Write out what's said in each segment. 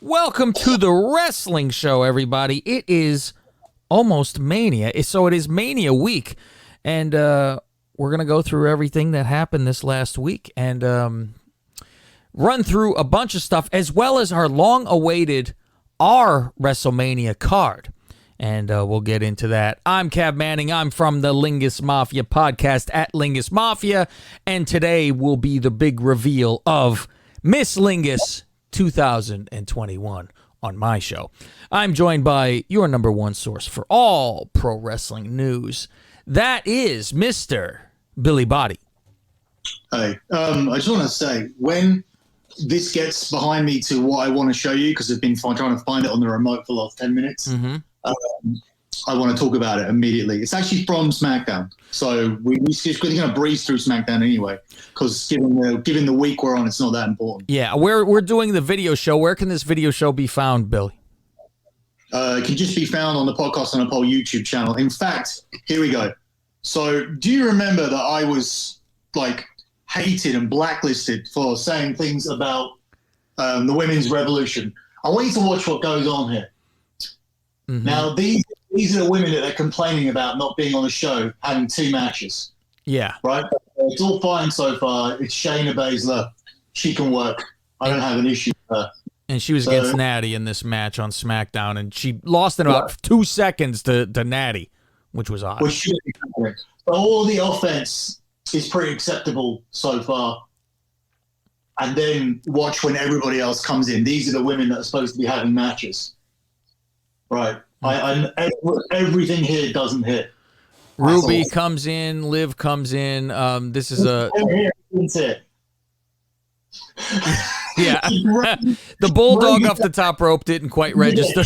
Welcome to the wrestling show, everybody. It is almost Mania, so it is Mania week, and we're going to go through everything that happened this last week and run through a bunch of stuff, as well as our long-awaited Wrestlemania card, and we'll get into that. I'm Cav Manning. I'm from the Lingus Mafia podcast at Lingus Mafia, and today will be the big reveal of Miss Lingus 2021 on my show. I'm joined by your number one source for all pro wrestling news. That is Mr. Billy Body. Hey, I just want to say, when this gets behind me to what I want to show you, because I've been trying to find it on the remote for the last 10 minutes, I want to talk about it immediately. It's actually from SmackDown. So we're just going to breeze through SmackDown anyway, because given the week we're on, it's not that important. Yeah, we're doing the video show. Where can this video show be found, Billy? It can just be found on the Podcast on a Pole YouTube channel. In fact, here we go. So do you remember that I was hated and blacklisted for saying things about the women's revolution? I want you to watch what goes on here. Mm-hmm. Now, these are the women that they're complaining about not being on the show, having two matches. Yeah. Right? It's all fine so far. It's Shayna Baszler. She can work. I don't have an issue with her. And she was against Natty in this match on SmackDown, and she lost in about 2 seconds to Natty, which was odd. But all the offense is pretty acceptable so far. And then watch when everybody else comes in. These are the women that are supposed to be having matches. Right. Everything here doesn't hit. Ruby comes in. Liv comes in. This is a... Yeah. The bulldog off the top rope didn't quite register.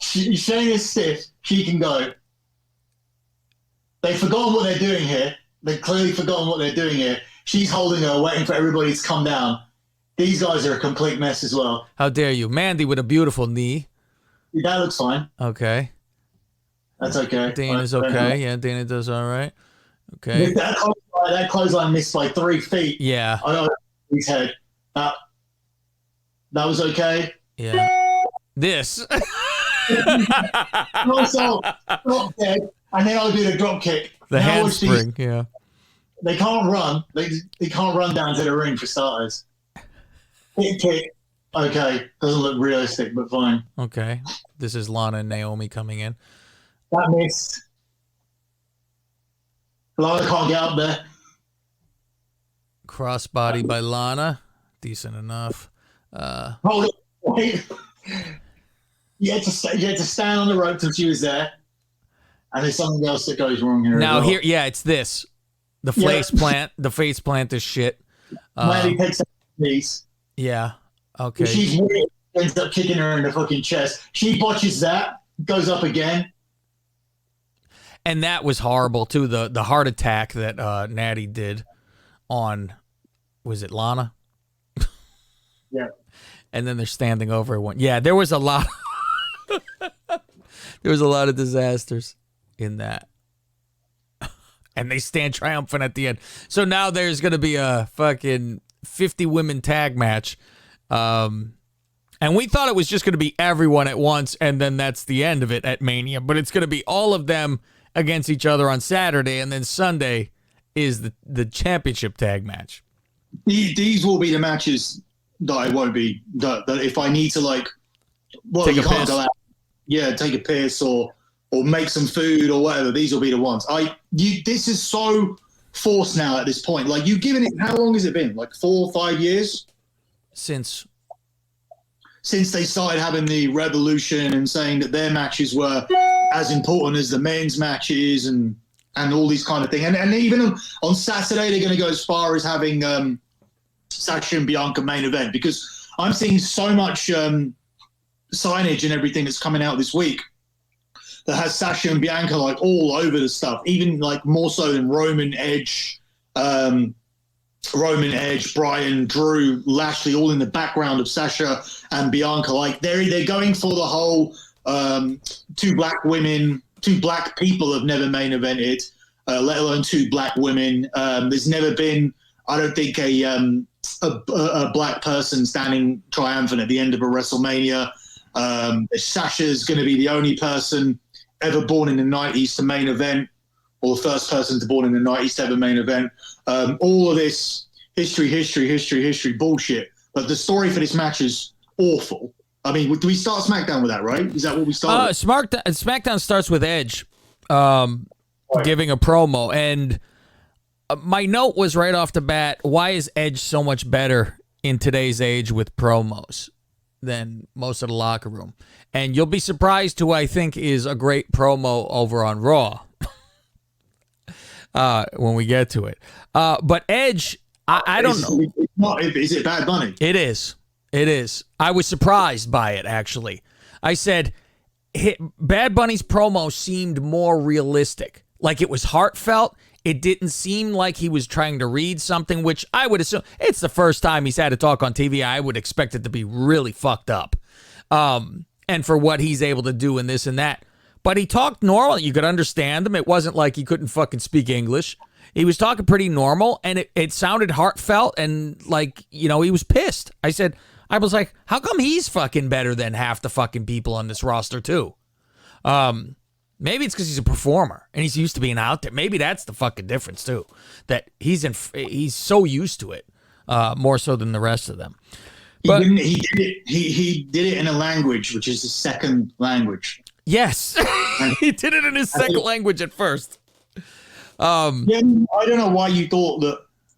Shayna's stiff. She can go. They've forgotten what they're doing here. They've clearly forgotten what they're doing here. She's holding her, waiting for everybody to come down. These guys are a complete mess as well. How dare you. Mandy with a beautiful knee. That looks fine. Okay. That's okay. Dana's okay. Yeah, Dana does all right. Okay. That clothesline missed by 3 feet. Yeah. I know his head. That was okay. Yeah. This. Also, drop dead, and then I'll do the drop kick. The handspring, yeah. They can't run. They can't run down to the ring for starters. Kick. Okay. Doesn't look realistic, but fine. Okay. This is Lana and Naomi coming in. That missed. Lana can't get up there. Crossbody by Lana. Decent enough. Hold it. Wait. You had to stand on the rope till she was there. And there's something else that goes wrong here. Now here, it's this. The face plant. The face plant is shit. Mandy takes that piece. Yeah. Okay. She's weird. Ends up kicking her in the fucking chest. She botches that. Goes up again. And that was horrible too. The heart attack that Natty did on, was it Lana? Yeah. And then they're standing over everyone. Yeah, there was a lot. There was a lot of disasters in that. And they stand triumphant at the end. So now there's going to be a fucking 50 women tag match. And we thought it was just going to be everyone at once, and then that's the end of it at Mania. But it's going to be all of them against each other on Saturday, and then Sunday is the championship tag match. These will be the matches that I won't be, that if I need to take a piss. Go out. Yeah, take a piss or make some food or whatever. These will be the ones. This is so forced now at this point. You've given it, how long has it been? 4 or 5 years? Since they started having the revolution and saying that their matches were as important as the men's matches and all these kind of things. And even on Saturday, they're going to go as far as having Sasha and Bianca main event, because I'm seeing so much signage and everything that's coming out this week that has Sasha and Bianca all over the stuff, even more so than Roman Edge, Bryan, Drew, Lashley, all in the background of Sasha and Bianca. They're going for the whole two black people have never main evented, let alone two black women. There's never been, I don't think, a black person standing triumphant at the end of a WrestleMania. Sasha's going to be the only person ever born in the 90s to main event, or the first person to born in the 90s to ever main event. All of this history bullshit. But the story for this match is awful. I mean, do we start SmackDown with that, right? Is that what we start with? SmackDown starts with Edge giving a promo. And my note was right off the bat, why is Edge so much better in today's age with promos than most of the locker room? And you'll be surprised who I think is a great promo over on Raw when we get to it. But Edge, I don't know. Is it Bad Bunny? It is. It is. I was surprised by it, actually. I said, Bad Bunny's promo seemed more realistic. Like it was heartfelt. It didn't seem like he was trying to read something, which I would assume it's the first time he's had to talk on TV. I would expect it to be really fucked up. And for what he's able to do in this and that. But he talked normal. You could understand him. It wasn't like he couldn't fucking speak English. He was talking pretty normal, and it sounded heartfelt and like, he was pissed. I was like, how come he's fucking better than half the fucking people on this roster too? Maybe it's because he's a performer and he's used to being out there. Maybe that's the fucking difference too. That he's so used to it, more so than the rest of them. But he did it in a language which is his second language. Yes, he did it in his second language at first. I don't know why you thought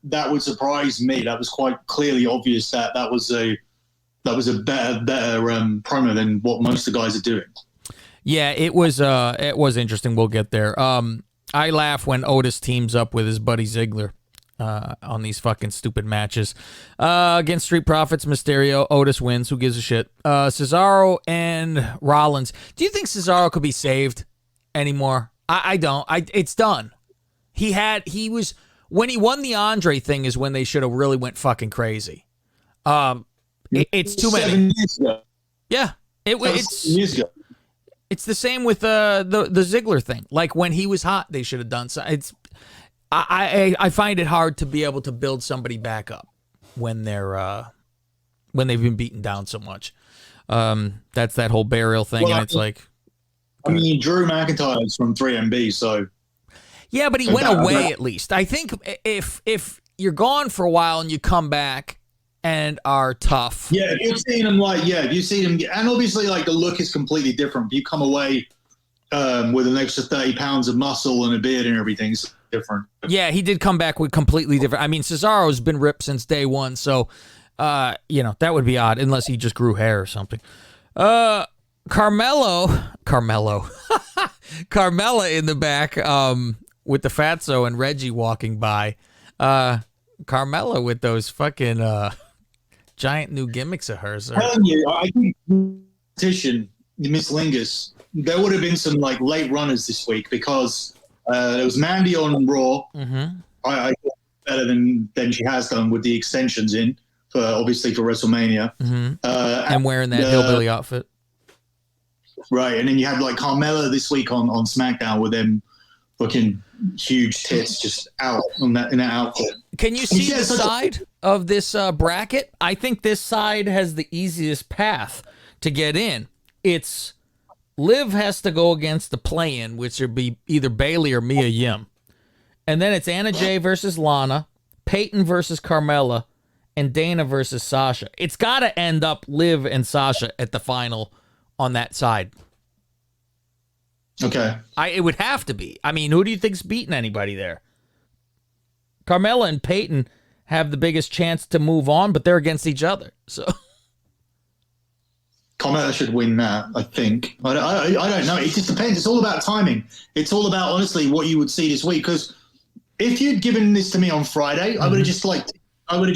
that would surprise me. That was quite clearly obvious that was a better promo than what most of the guys are doing. Yeah, it was interesting. We'll get there. I laugh when Otis teams up with his buddy Ziggler on these fucking stupid matches. Against Street Profits, Mysterio, Otis wins. Who gives a shit? Cesaro and Rollins. Do you think Cesaro could be saved anymore? I don't. It's done. When he won the Andre thing is when they should have really went fucking crazy. It's too many. 7 years ago. Yeah, it's 7 years ago. It's the same with the Ziggler thing. Like when he was hot, they should have done so. I find it hard to be able to build somebody back up when when they've been beaten down so much. That's that whole burial thing, and it's like. I mean, Drew McIntyre's from 3MB, so. Yeah, but he went away at least. I think if you're gone for a while and you come back and are tough. Yeah, if you've seen him and obviously like the look is completely different. If you come away with an extra 30 pounds of muscle and a beard and everything's different. Yeah, he did come back with completely different. I mean, Cesaro's been ripped since day one, so that would be odd unless he just grew hair or something. Carmella in the back with the Fatso and Reggie walking by. Carmella with those fucking giant new gimmicks of hers. I'm telling you, I think competition, Miss Lingus, there would have been some like late runners this week because there was Mandy on Raw. Mm-hmm. I thought better than she has done with the extensions in for WrestleMania. Mm-hmm. And wearing that hillbilly outfit. Right, and then you had like Carmella this week on SmackDown with them fucking huge tits just out in that outfit. Can you see the side of this bracket? I think this side has the easiest path to get in. It's Liv has to go against the play-in, which would be either Bayley or Mia Yim. And then it's Anna Jay versus Lana, Peyton versus Carmella, and Dana versus Sasha. It's got to end up Liv and Sasha at the final on that side. Okay. It would have to be. I mean, who do you think's beating anybody there? Carmella and Peyton have the biggest chance to move on, but they're against each other. So Carmella should win that, I think. I don't know. It just depends. It's all about timing. It's all about, honestly, what you would see this week. Because if you'd given this to me on Friday, mm-hmm. I would have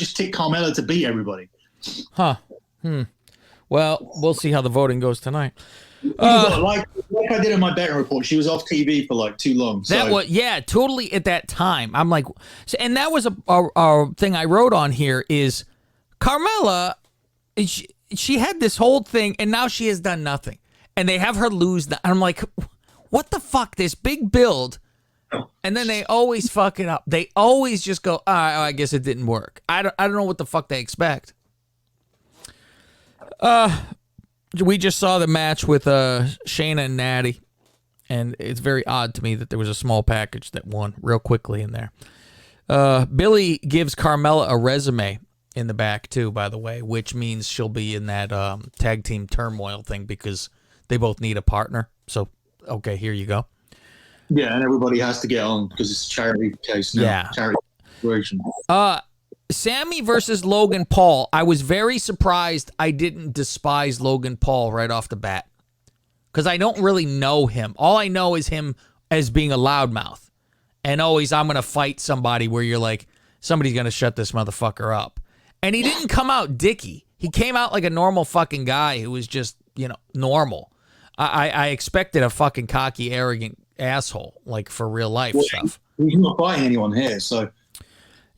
just ticked Carmella to beat everybody. Huh. Well, we'll see how the voting goes tonight. Like I did in my betting report, she was off TV for like too long. So. That was totally at that time. I'm like, and that was a thing I wrote on here is Carmella. She had this whole thing, and now she has done nothing, and they have her lose. I'm like, what the fuck? This big build, And then they always fuck it up. They always just go, I guess it didn't work. I don't know what the fuck they expect. We just saw the match with Shayna and Natty, and it's very odd to me that there was a small package that won real quickly in there. Billy gives Carmella a resume in the back, too, by the way, which means she'll be in that tag team turmoil thing because they both need a partner. So, okay, here you go. Yeah, and everybody has to get on because it's a charity case now. Yeah. Charity situation. Sammy versus Logan Paul. I was very surprised I didn't despise Logan Paul right off the bat because I don't really know him. All I know is him as being a loudmouth and always I'm going to fight somebody where you're like, somebody's going to shut this motherfucker up. And he didn't come out dicky. He came out like a normal fucking guy who was just, normal. I expected a fucking cocky, arrogant asshole, like for real life stuff. He's not fighting anyone here, so.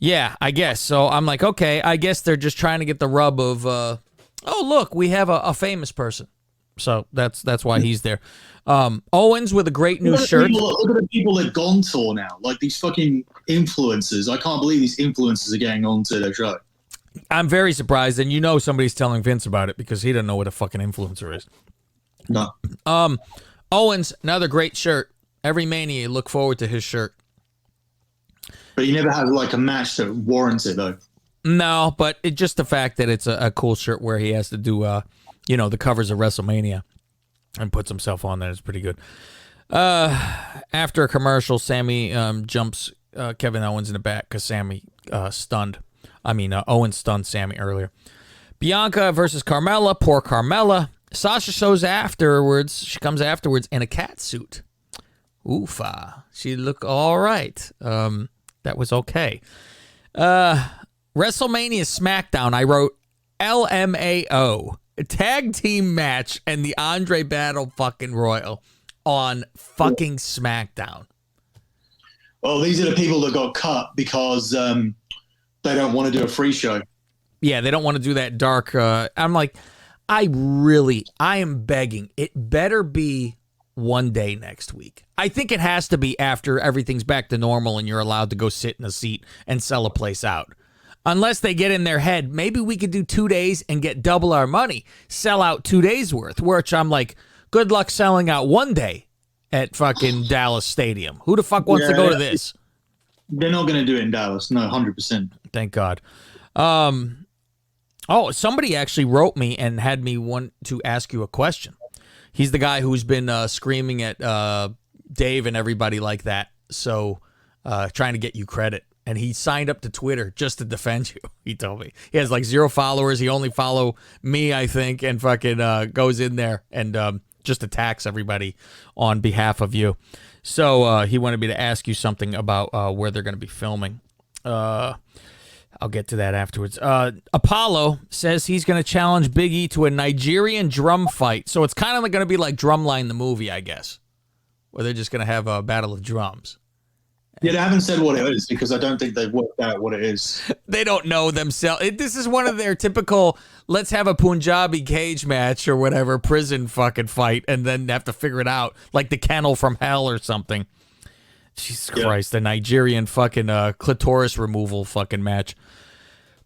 Yeah, I guess. So I'm like, okay, I guess they're just trying to get the rub of, oh, look, we have a famous person. So that's why he's there. Owens with a great new shirt. Look at the people that gone tour now, like these fucking influencers. I can't believe these influencers are getting onto their show. I'm very surprised, and somebody's telling Vince about it because he doesn't know what a fucking influencer is. No. Owens, another great shirt. Every Mania, you look forward to his shirt. But you never had like a match that warrants it, though. No, but just the fact that it's a cool shirt where he has to do, the covers of WrestleMania and puts himself on that is pretty good. After a commercial, Sammy jumps Kevin Owens in the back because Owens stunned Sammy earlier. Bianca versus Carmella. Poor Carmella. Sasha shows afterwards. She comes afterwards in a cat suit. Oofa. She looked all right. That was okay. WrestleMania SmackDown. I wrote LMAO. A tag team match and the Andre Battle fucking Royal on fucking SmackDown. Well, these are the people that got cut because they don't want to do a free show. Yeah, they don't want to do that dark. I'm like, I am begging. It better be one day next week. I think it has to be after everything's back to normal and you're allowed to go sit in a seat and sell a place out. Unless they get in their head, maybe we could do 2 days and get double our money. Sell out 2 days worth, which I'm like, good luck selling out one day at fucking Dallas Stadium. Who the fuck wants to go to this? They're not going to do it in Dallas. No, 100%. Thank God. Somebody actually wrote me and had me want to ask you a question. He's the guy who's been screaming at Dave and everybody like that. So trying to get you credit. And he signed up to Twitter just to defend you, he told me. He has like 0 followers. He only follow me, I think, and fucking goes in there and just attacks everybody on behalf of you. So he wanted me to ask you something about where they're going to be filming. I'll get to that afterwards. Apollo says he's going to challenge Big E to a Nigerian drum fight. So it's kind of like going to be like Drumline the movie, I guess, where they're just going to have a battle of drums. Yeah, they haven't said what it is because I don't think they've worked out what it is. They don't know themselves. This is one of their typical, let's have a Punjabi cage match or whatever, prison fucking fight, and then have to figure it out, like the Kennel from Hell or something. Jesus Christ, the Nigerian fucking clitoris removal fucking match.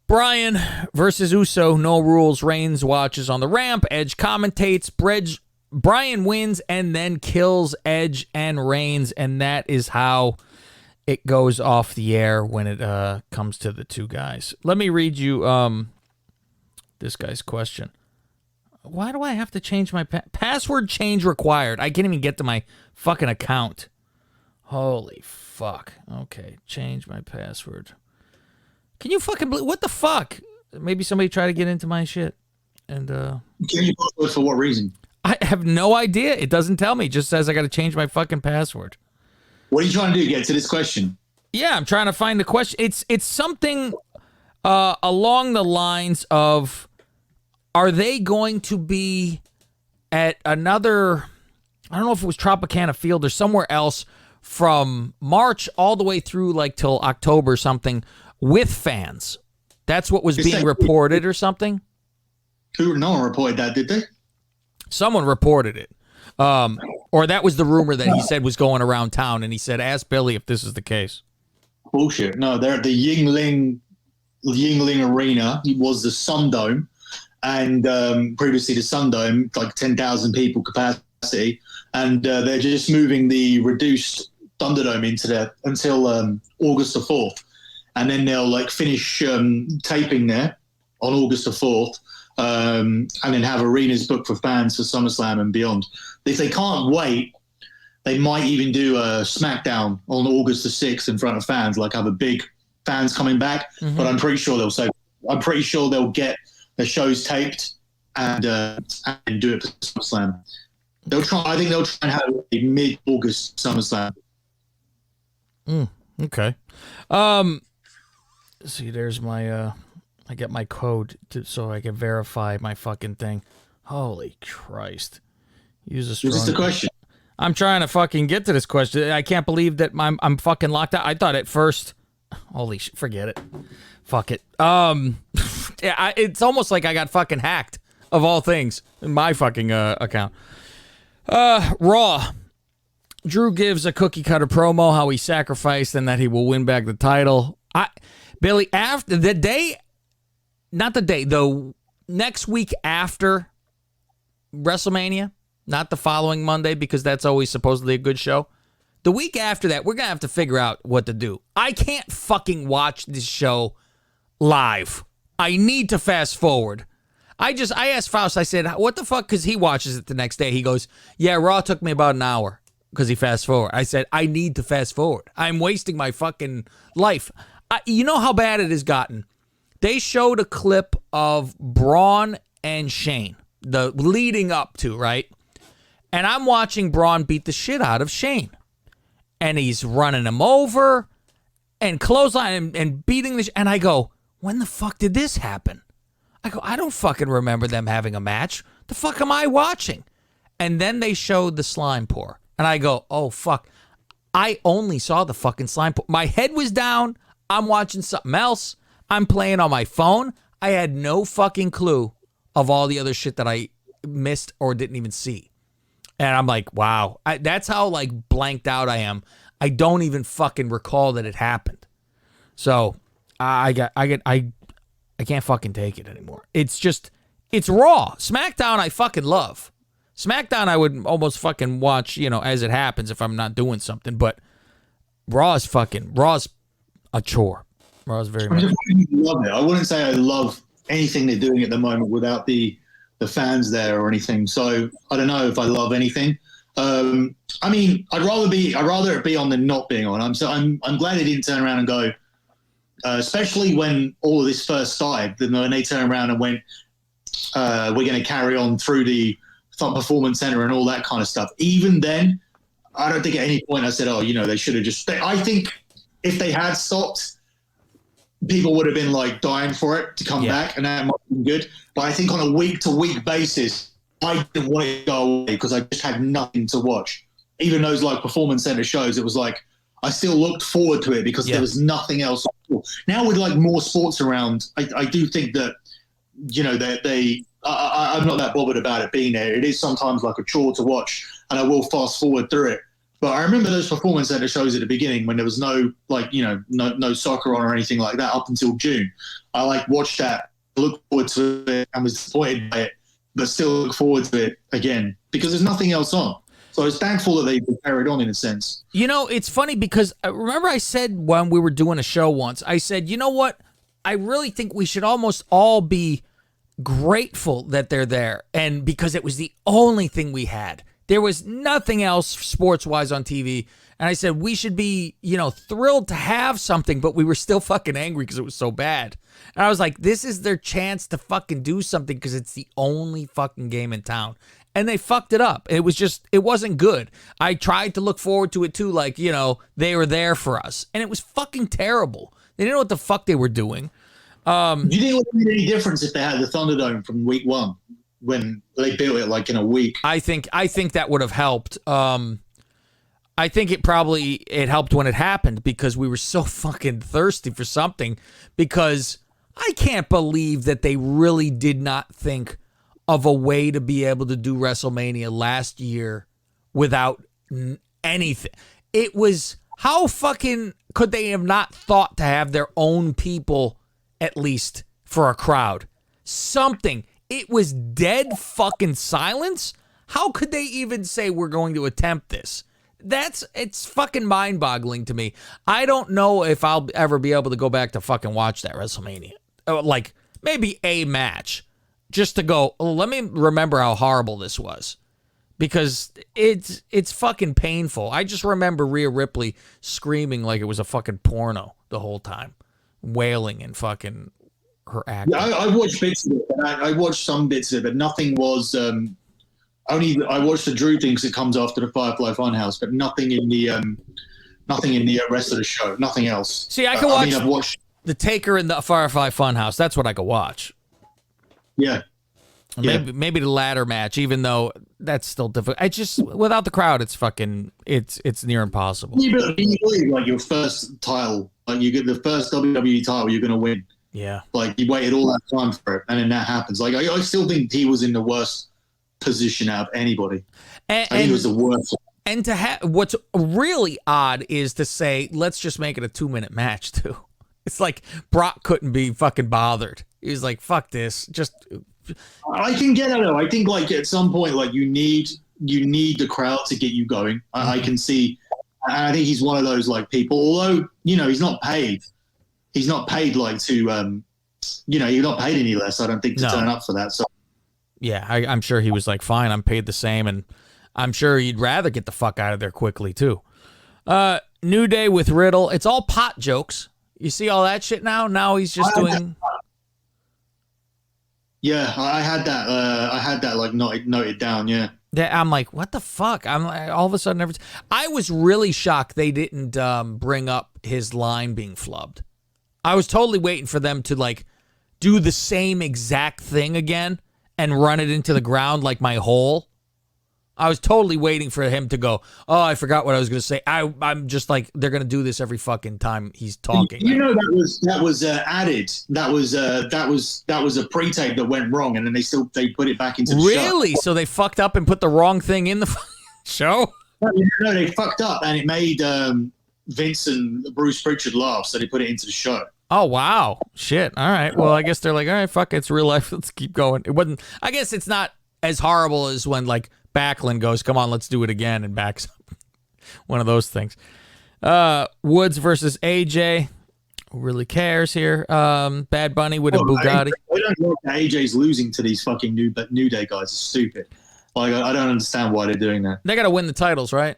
Bryan versus Uso, no rules. Reigns watches on the ramp. Edge commentates. Bryan wins and then kills Edge and Reigns, and that is how it goes off the air when it comes to the two guys. Let me read you this guy's question. Why do I have to change my password? Change required. I can't even get to my fucking account. Holy fuck. Okay, change my password. Can you fucking believe what the fuck? Maybe somebody tried to get into my shit. And Change your password for what reason? I have no idea. It doesn't tell me. It just says I got to change my fucking password. What are you trying to do? Get to this question? Yeah, I'm trying to find the question. It's something along the lines of, are they going to be at another, I don't know if it was Tropicana Field or somewhere else, from March all the way through like till October or something with fans? That's what was being reported or something? No one reported that, did they? Someone reported it. Or that was the rumor that he said was going around town, and he said, ask Billy if this is the case. Bullshit. No, they're at the Yingling Arena. It was the Sun Dome, and previously the Sun Dome, like 10,000 people capacity, and they're just moving the reduced Thunderdome into there until August the 4th, and then they'll like finish taping there on August the 4th, and then have arenas booked for fans for SummerSlam and beyond. If they can't wait, they might even do a SmackDown on August the 6th in front of fans, like have a big fans coming back. Mm-hmm. But I'm pretty sure they'll get the shows taped and do it for SummerSlam. I think they'll try and have a mid-August SummerSlam. Okay. See, there's my I get my code so I can verify my fucking thing. Holy Christ. Use a strong... Is this the question? I'm trying to fucking get to this question. I can't believe that I'm fucking locked out. I thought at first... Holy shit, forget it. Fuck it. It's almost like I got fucking hacked, of all things, in my fucking account. Raw. Drew gives a cookie cutter promo how he sacrificed and that he will win back the title. Billy, after the day... Not the day, though. Next week after WrestleMania, not the following Monday, because that's always supposedly a good show. The week after that, we're going to have to figure out what to do. I can't fucking watch this show live. I need to fast forward. I asked Faust, I said, what the fuck? Because he watches it the next day. He goes, yeah, Raw took me about an hour because he fast forward. I said, I need to fast forward. I'm wasting my fucking life. You know how bad it has gotten? They showed a clip of Braun and Shane, the leading up to, right? And I'm watching Braun beat the shit out of Shane. And he's running him over and clothesline and beating the and I go, when the fuck did this happen? I go, I don't fucking remember them having a match. The fuck am I watching? And then they showed the slime pour. And I go, oh, fuck. I only saw the fucking slime pour. My head was down. I'm watching something else. I'm playing on my phone. I had no fucking clue of all the other shit that I missed or didn't even see. And I'm like, wow. That's how, like, blanked out I am. I don't even fucking recall that it happened. So, I can't fucking take it anymore. It's Raw. SmackDown I fucking love. SmackDown I would almost fucking watch, as it happens if I'm not doing something. But Raw's a chore. Raw's very much. I love it. I wouldn't say I love anything they're doing at the moment without the fans there or anything. So I don't know if I love anything. I mean, I'd rather it be on than not being on. I'm glad they didn't turn around and go, especially when all of this first started. Then when they turned around and went, we're going to carry on through the Performance Center and all that kind of stuff. Even then, I don't think at any point I said, oh, they should have just. I think if they had stopped, people would have been like dying for it to come back, and that might have been good. But I think on a week-to-week basis, I didn't want it to go away because I just had nothing to watch. Even those like Performance Center shows, it was like I still looked forward to it because there was nothing else. Now with like more sports around, I do think that I'm not that bothered about it being there. It is sometimes like a chore to watch, and I will fast forward through it. But I remember those Performance Center shows at the beginning when there was no soccer on or anything like that up until June. I watched that, looked forward to it, and was disappointed by it, but still look forward to it again because there's nothing else on. So I was thankful that they carried on in a sense. It's funny because remember I said when we were doing a show once, I said, you know what? I really think we should almost all be grateful that they're there, and because it was the only thing we had. There was nothing else sports-wise on TV. And I said, we should be, thrilled to have something, but we were still fucking angry because it was so bad. And I was like, this is their chance to fucking do something because it's the only fucking game in town. And they fucked it up. It wasn't good. I tried to look forward to it too, like, they were there for us. And it was fucking terrible. They didn't know what the fuck they were doing. Do you think it would have made any difference if they had the Thunderdome from week one? When they built it like in a week. I think that would have helped. I think it helped when it happened because we were so fucking thirsty for something, because I can't believe that they really did not think of a way to be able to do WrestleMania last year without anything. It was, how fucking could they have not thought to have their own people at least for a crowd? Something. It was dead fucking silence. How could they even say we're going to attempt this? It's fucking mind-boggling to me. I don't know if I'll ever be able to go back to fucking watch that WrestleMania. Like, maybe a match. Just to go, let me remember how horrible this was. Because it's fucking painful. I just remember Rhea Ripley screaming like it was a fucking porno the whole time. Wailing and fucking her acting. Yeah, I watched bits of it. And I watched some bits of it, but nothing was... I watched the Drew thing because it comes after the Firefly Funhouse, but nothing in the rest of the show. Nothing else. See, I can watch I've watched the Taker and the Firefly Funhouse. That's what I could watch. Yeah. Maybe the ladder match, even though that's still difficult. I just, without the crowd, it's fucking, it's near impossible. You believe like your first title, like you get the first WWE title, you're gonna win. Yeah. Like you waited all that time for it, and then that happens. Like I still think he was in the worst position out of anybody. And he was the worst. And to have, what's really odd is to say, let's just make it a 2-minute match too. It's like Brock couldn't be fucking bothered. He was like, fuck this. Just. I can get it though. I think like at some point, like you need the crowd to get you going. I can see. I think he's one of those like people. Although he's not paid. He's not paid like to. You're not paid any less. I don't think to turn up for that. So. Yeah, I'm sure he was like, fine, I'm paid the same, and I'm sure he'd rather get the fuck out of there quickly too. New Day with Riddle. It's all pot jokes. You see all that shit now? Now he's just doing. Yeah, I had that. I had that like noted down. Yeah. Yeah, I'm like, what the fuck? I'm like, all of a sudden, I was really shocked they didn't bring up his line being flubbed. I was totally waiting for them to like do the same exact thing again and run it into the ground like my hole. I was totally waiting for him to go, oh, I forgot what I was going to say. I'm just like, they're going to do this every fucking time he's talking. That was added. That was a pre-tape that went wrong, and then they put it back into the show. Really? So they fucked up and put the wrong thing in the show? No, they fucked up, and it made Vince and Bruce Pritchard laugh, so they put it into the show. Oh, wow. Shit. All right. Well, I guess they're like, all right, fuck, it's real life. Let's keep going. It wasn't, I guess it's not as horrible as when, like, Backlund goes, come on, let's do it again, and backs up. One of those things. Woods versus AJ. Who really cares here? Bad Bunny with a Bugatti. I don't know that AJ's losing to these fucking New Day guys. It's stupid. Like, I don't understand why they're doing that. They got to win the titles, right?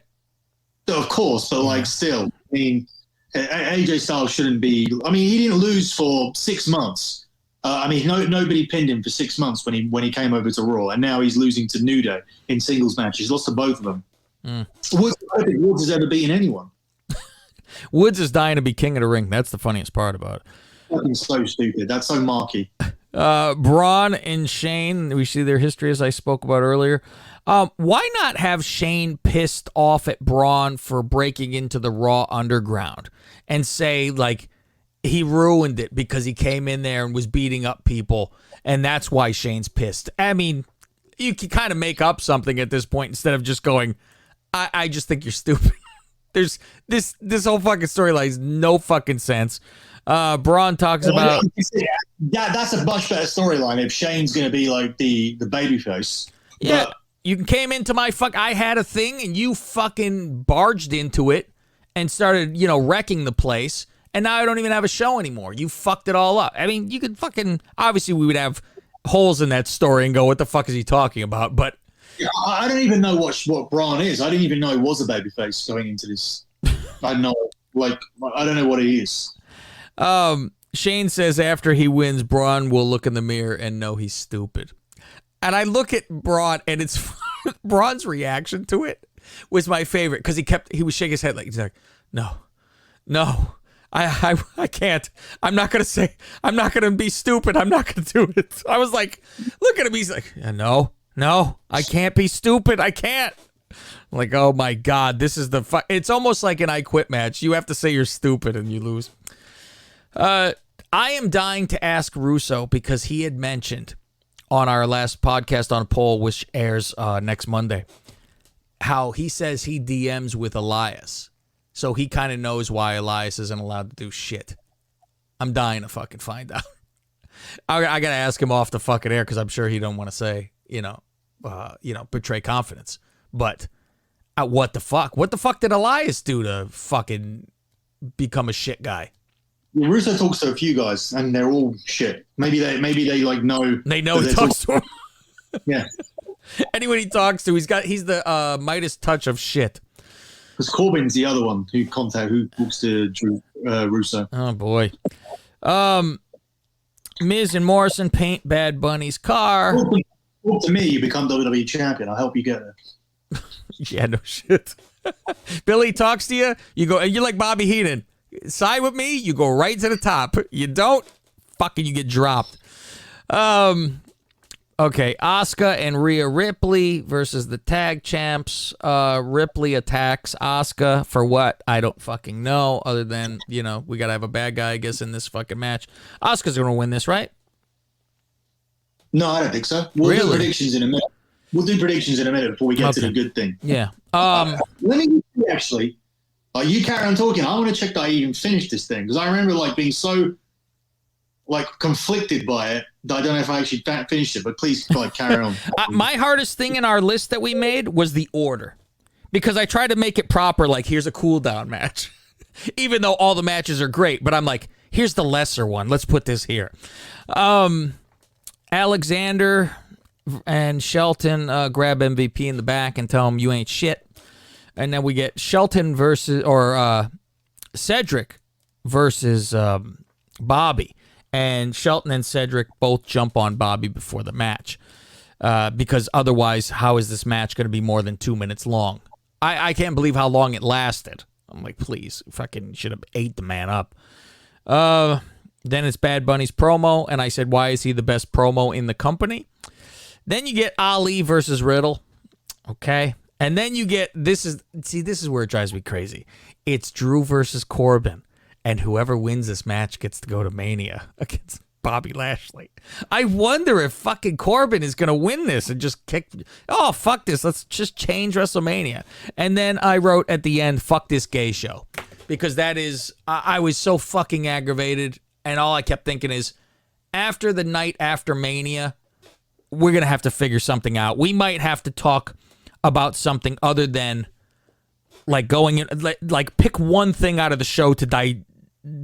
Of course, but, like, still. I mean, AJ Styles shouldn't be. I mean, he didn't lose for 6 months. Nobody pinned him for 6 months when he came over to Raw, and now he's losing to New Day in singles matches. He's lost to both of them. I don't think Woods has ever beaten anyone. Woods is dying to be king of the ring. That's the funniest part about it. That's so stupid. That's so marky. Braun and Shane, we see their history as I spoke about earlier. Why not have Shane pissed off at Braun for breaking into the Raw Underground and say, like, he ruined it because he came in there and was beating up people, and that's why Shane's pissed. I mean, you can kind of make up something at this point instead of just going, I just think you're stupid. There's this whole fucking storyline has no fucking sense. Braun talks about... That's a much better storyline if Shane's going to be like the babyface. Yeah, you came into my I had a thing, and you fucking barged into it and started, wrecking the place. And now I don't even have a show anymore. You fucked it all up. I mean, you could fucking... Obviously, we would have holes in that story and go, what the fuck is he talking about? But... I don't even know what Braun is. I didn't even know he was a babyface going into this. I don't know. Like, I don't know what he is. Shane says after he wins, Braun will look in the mirror and know he's stupid. And I look at Braun, and it's... Braun's reaction to it was my favorite, because he was shaking his head like, he's like, no. I can't. I'm not going to be stupid. I'm not going to do it. I was like, look at him. He's like, yeah, no, I can't be stupid. I can't. I'm like, oh my God, this is it's almost like an I Quit match. You have to say you're stupid and you lose. I am dying to ask Russo, because he had mentioned on our last podcast on Poll, which airs next Monday, how he says he DMs with Elias. So he kind of knows why Elias isn't allowed to do shit. I'm dying to fucking find out. I got to ask him off the fucking air because I'm sure he don't want to say, betray confidence. But what the fuck? What the fuck did Elias do to fucking become a shit guy? Well, Russo talks to a few guys, and they're all shit. Maybe they like know. They know he talks to him. Yeah. Anyone he talks to, he's the Midas touch of shit. Because Corbin's the other one who talks to Russo. Oh boy. Miz and Morrison paint Bad Bunny's car. Talk to me, you become WWE champion. I'll help you get there. Yeah, no shit. Billy talks to you, you go, you're like Bobby Heenan. Side with me, you go right to the top. You don't, fucking you get dropped. Okay, Asuka and Rhea Ripley versus the tag champs. Ripley attacks Asuka for what? I don't fucking know, other than, we got to have a bad guy, I guess, in this fucking match. Asuka's going to win this, right? No, I don't think so. We'll do predictions in a minute. We'll do predictions in a minute before we get to the good thing. Yeah. Let me actually. You carry on talking. I want to check that I even finished this thing because I remember being so conflicted by it that I don't know if I actually finished it. But please carry on. My hardest thing in our list that we made was the order because I tried to make it proper. Like here's a cool down match, even though all the matches are great. But I'm like, here's the lesser one. Let's put this here. Alexander and Shelton grab MVP in the back and tell him you ain't shit. And then we get Shelton Cedric versus Bobby. And Shelton and Cedric both jump on Bobby before the match. Because otherwise, how is this match going to be more than 2 minutes long? I can't believe how long it lasted. I'm like, please, fucking should have ate the man up. Then it's Bad Bunny's promo, and I said, why is he the best promo in the company? Then you get Ali versus Riddle, okay? And then you get, this is where it drives me crazy. It's Drew versus Corbin, and whoever wins this match gets to go to Mania against Bobby Lashley. I wonder if fucking Corbin is going to win this and just fuck this, let's just change WrestleMania. And then I wrote at the end, fuck this gay show. Because that is, I was so fucking aggravated. And all I kept thinking is, after the night after Mania, we're going to have to figure something out. We might have to talk about something other than, going in, pick one thing out of the show to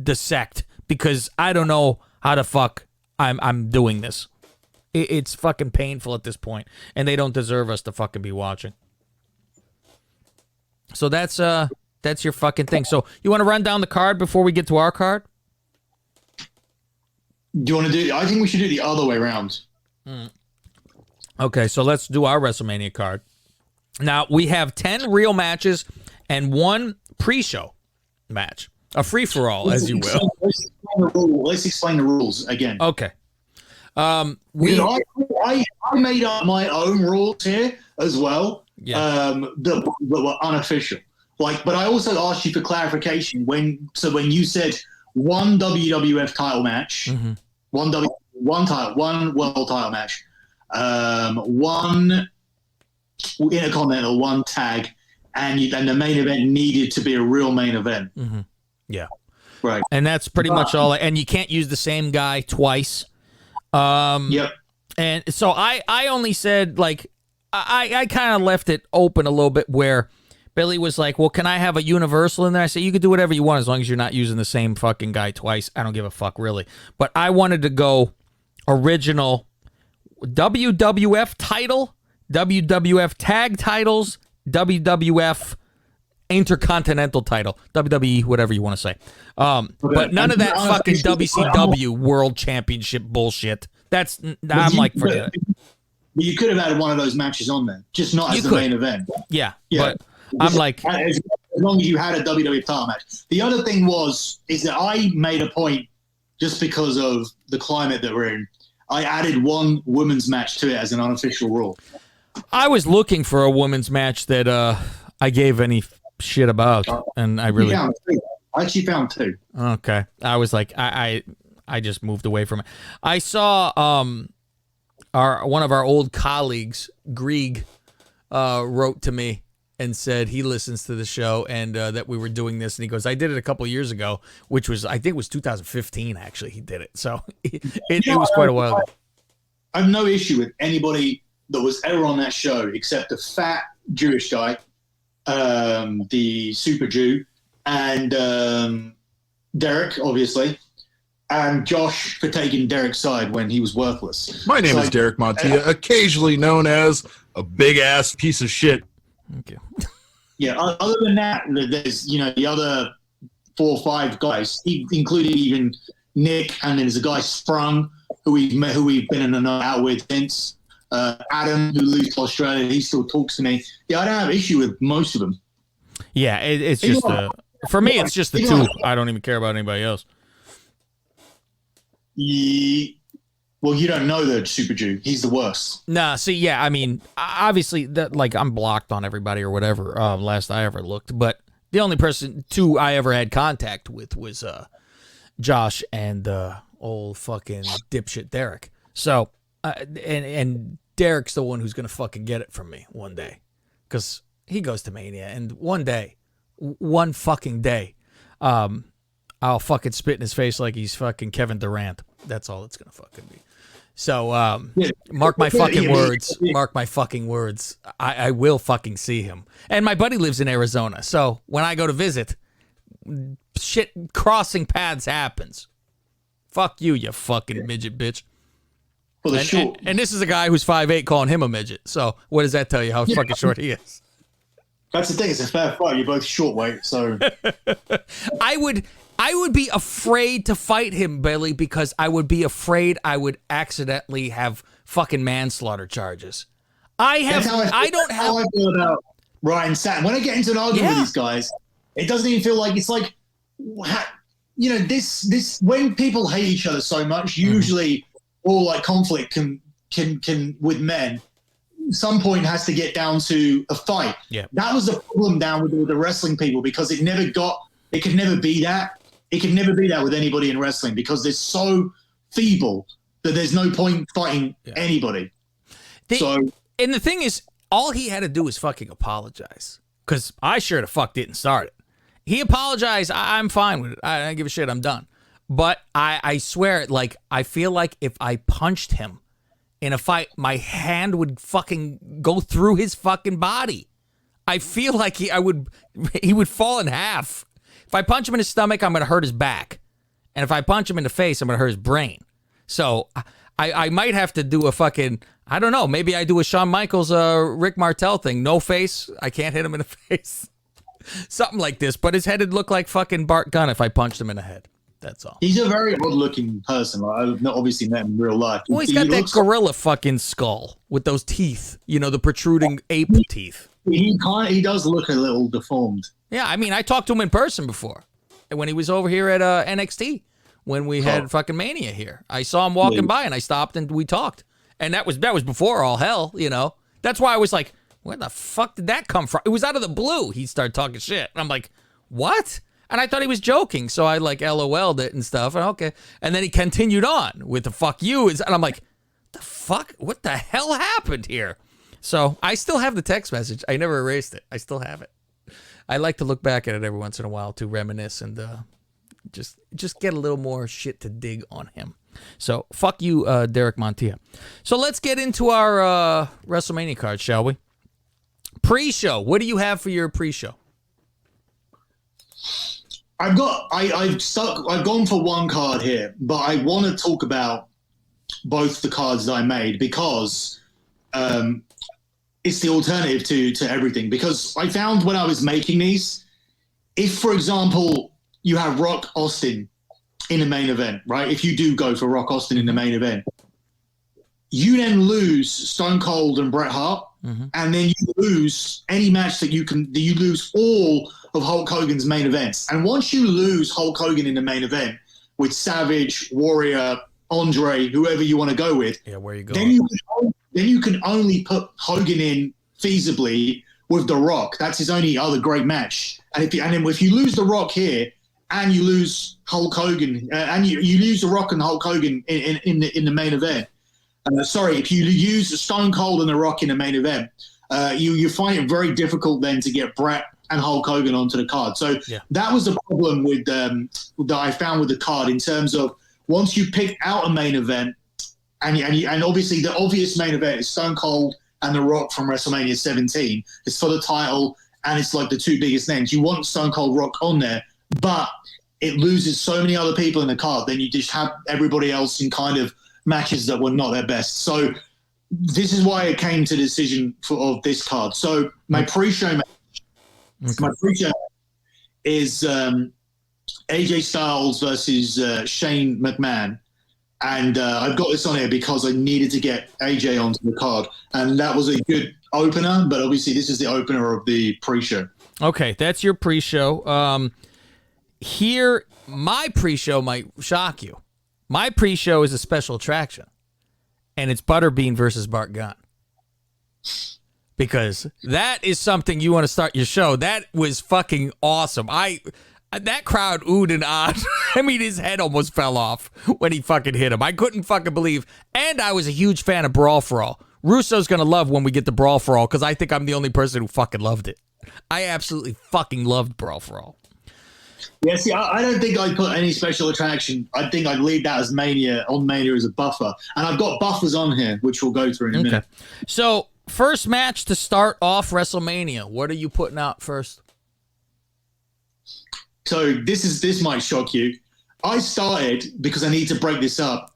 dissect. Because I don't know how the fuck I'm doing this. It's fucking painful at this point. And they don't deserve us to fucking be watching. So that's your fucking thing. So you want to run down the card before we get to our card? Do you want to do? I think we should do the other way around. Okay, so let's do our WrestleMania card. Now we have 10 real matches and 1 pre-show match, a free-for-all, as you will. Let's explain the rules again. Okay. I made up my own rules here as well. Yeah. That were unofficial. But I also asked you for clarification when you said one WWF title match, one world title match, one Intercontinental, one tag, and the main event needed to be a real main event. Mm-hmm. Yeah, right. And that's pretty much all. And you can't use the same guy twice. Yep. And so I only said I kind of left it open a little bit where Billy was like, well, can I have a Universal in there? I said, you can do whatever you want as long as you're not using the same fucking guy twice. I don't give a fuck, really. But I wanted to go original WWF title, WWF tag titles, WWF Intercontinental title, WWE, whatever you want to say. But none of that fucking WCW World Championship bullshit. I'm like, forget it. You could have had one of those matches on there, just not as the main event. Yeah. But I'm like, as long as you had a WWE title match. The other thing is that I made a point, just because of the climate that we're in, I added one women's match to it as an unofficial rule. I was looking for a women's match that I gave any shit about, and I actually found 2. Okay, I was like, I just moved away from it. I saw one of our old colleagues, Grieg, wrote to me and said he listens to the show and that we were doing this. And he goes, I did it a couple of years ago, which was, I think it was 2015, actually, he did it. So it was quite a while ago. I have no issue with anybody that was ever on that show except the fat Jewish guy, the super Jew, and Derek, obviously, and Josh for taking Derek's side when he was worthless. My name is Derek Montilla, occasionally known as a big-ass piece of shit. Okay. Yeah, other than that, there's, the other 4 or 5 guys, including even Nick, and then there's a guy Sprung, who we've been in and out with since. Adam, who moved to Australia, he still talks to me. Yeah, I don't have an issue with most of them. Yeah, it's just for me, it's just the two. I don't even care about anybody else. Well, you don't know the Super Jew. He's the worst. Nah, see, yeah, I mean, obviously, that like I'm blocked on everybody or whatever. Last I ever looked, but the only two I ever had contact with was Josh and old fucking dipshit Derek. So, and Derek's the one who's gonna fucking get it from me one day, because he goes to Mania, and one fucking day, I'll fucking spit in his face like he's fucking Kevin Durant. That's all it's gonna fucking be. So, mark my fucking words. Mark my fucking words. I will fucking see him. And my buddy lives in Arizona, so when I go to visit, shit crossing paths happens. Fuck you, you fucking midget bitch. Well, and this is a guy who's 5'8", calling him a midget. So what does that tell you? How fucking short he is? That's the thing. It's a fair fight. You're both short weight, so I would be afraid to fight him, Billy, because I would be afraid I would accidentally have fucking manslaughter charges. I don't have. How I feel about Ryan Satin. When I get into an argument with these guys, it doesn't even feel like it's like, this when people hate each other so much. Usually, all like conflict can with men. Some point has to get down to a fight. Yeah, that was the problem down with the wrestling people, because it could never be that. It could never be that with anybody in wrestling, because they're so feeble that there's no point fighting anybody. And the thing is, all he had to do was fucking apologize, because I sure the fuck didn't start it. He apologized. I'm fine with it. I don't give a shit. I'm done. But I swear, like, I feel like if I punched him in a fight, my hand would fucking go through his fucking body. I feel like he would fall in half. If I punch him in his stomach, I'm going to hurt his back. And if I punch him in the face, I'm going to hurt his brain. So I might have to do a fucking, I don't know, maybe I do a Shawn Michaels, Rick Martel thing. No face. I can't hit him in the face. Something like this. But his head would look like fucking Bart Gunn if I punched him in the head. That's all. He's a very odd-looking person. I've not obviously met him in real life. Well, he's got that gorilla fucking skull with those teeth. The protruding ape teeth. He does look a little deformed. Yeah, I mean, I talked to him in person before when he was over here at NXT when we had fucking Mania here. I saw him walking by and I stopped and we talked. And that was before all hell, That's why I was like, where the fuck did that come from? It was out of the blue. He started talking shit. And I'm like, what? And I thought he was joking. So I like LOL'd it and stuff. And okay. And then he continued on with the fuck you. And I'm like, the fuck? What the hell happened here? So I still have the text message. I never erased it. I still have it. I like to look back at it every once in a while to reminisce and just get a little more shit to dig on him. So fuck you, Derek Montilla. So let's get into our WrestleMania card, shall we? Pre-show. What do you have for your pre-show? I've gone for one card here, but I want to talk about both the cards that I made, because it's the alternative to everything. Because I found when I was making these, if, for example, you have Rock Austin in the main event, right? If you do go for Rock Austin in the main event, you then lose Stone Cold and Bret Hart, and then you lose any match that you lose all of Hulk Hogan's main events. And once you lose Hulk Hogan in the main event with Savage, Warrior, Andre, whoever you want to go with, where you go? Then you can only put Hogan in feasibly with The Rock. That's his only other great match. And if you lose The Rock here and you lose Hulk Hogan, and you lose The Rock and Hulk Hogan in the main event, if you use Stone Cold and The Rock in the main event, you find it very difficult then to get Brett and Hulk Hogan onto the card. So that was the problem with that I found with the card in terms of once you pick out a main event, and obviously the obvious main event is Stone Cold and The Rock from WrestleMania 17. It's for the title, and it's like the two biggest names. You want Stone Cold Rock on there, but it loses so many other people in the card. Then you just have everybody else in kind of matches that were not their best. So this is why it came to the decision of this card. So my pre-show match, is AJ Styles versus Shane McMahon. And I've got this on here because I needed to get AJ onto the card. And that was a good opener, but obviously this is the opener of the pre-show. Okay, that's your pre-show. Here, my pre-show might shock you. My pre-show is a special attraction, and it's Butterbean versus Bart Gunn. Because that is something you want to start your show. That was fucking awesome. That crowd oohed and ahed. I mean, his head almost fell off when he fucking hit him. I couldn't fucking believe. And I was a huge fan of Brawl for All. Russo's going to love when we get to Brawl for All because I think I'm the only person who fucking loved it. I absolutely fucking loved Brawl for All. Yeah, see, I don't think I'd put any special attraction. I think I'd leave that as Mania as a buffer. And I've got buffers on here, which we'll go through in a minute. So, first match to start off WrestleMania. What are you putting out first? So this might shock you. I started, because I need to break this up,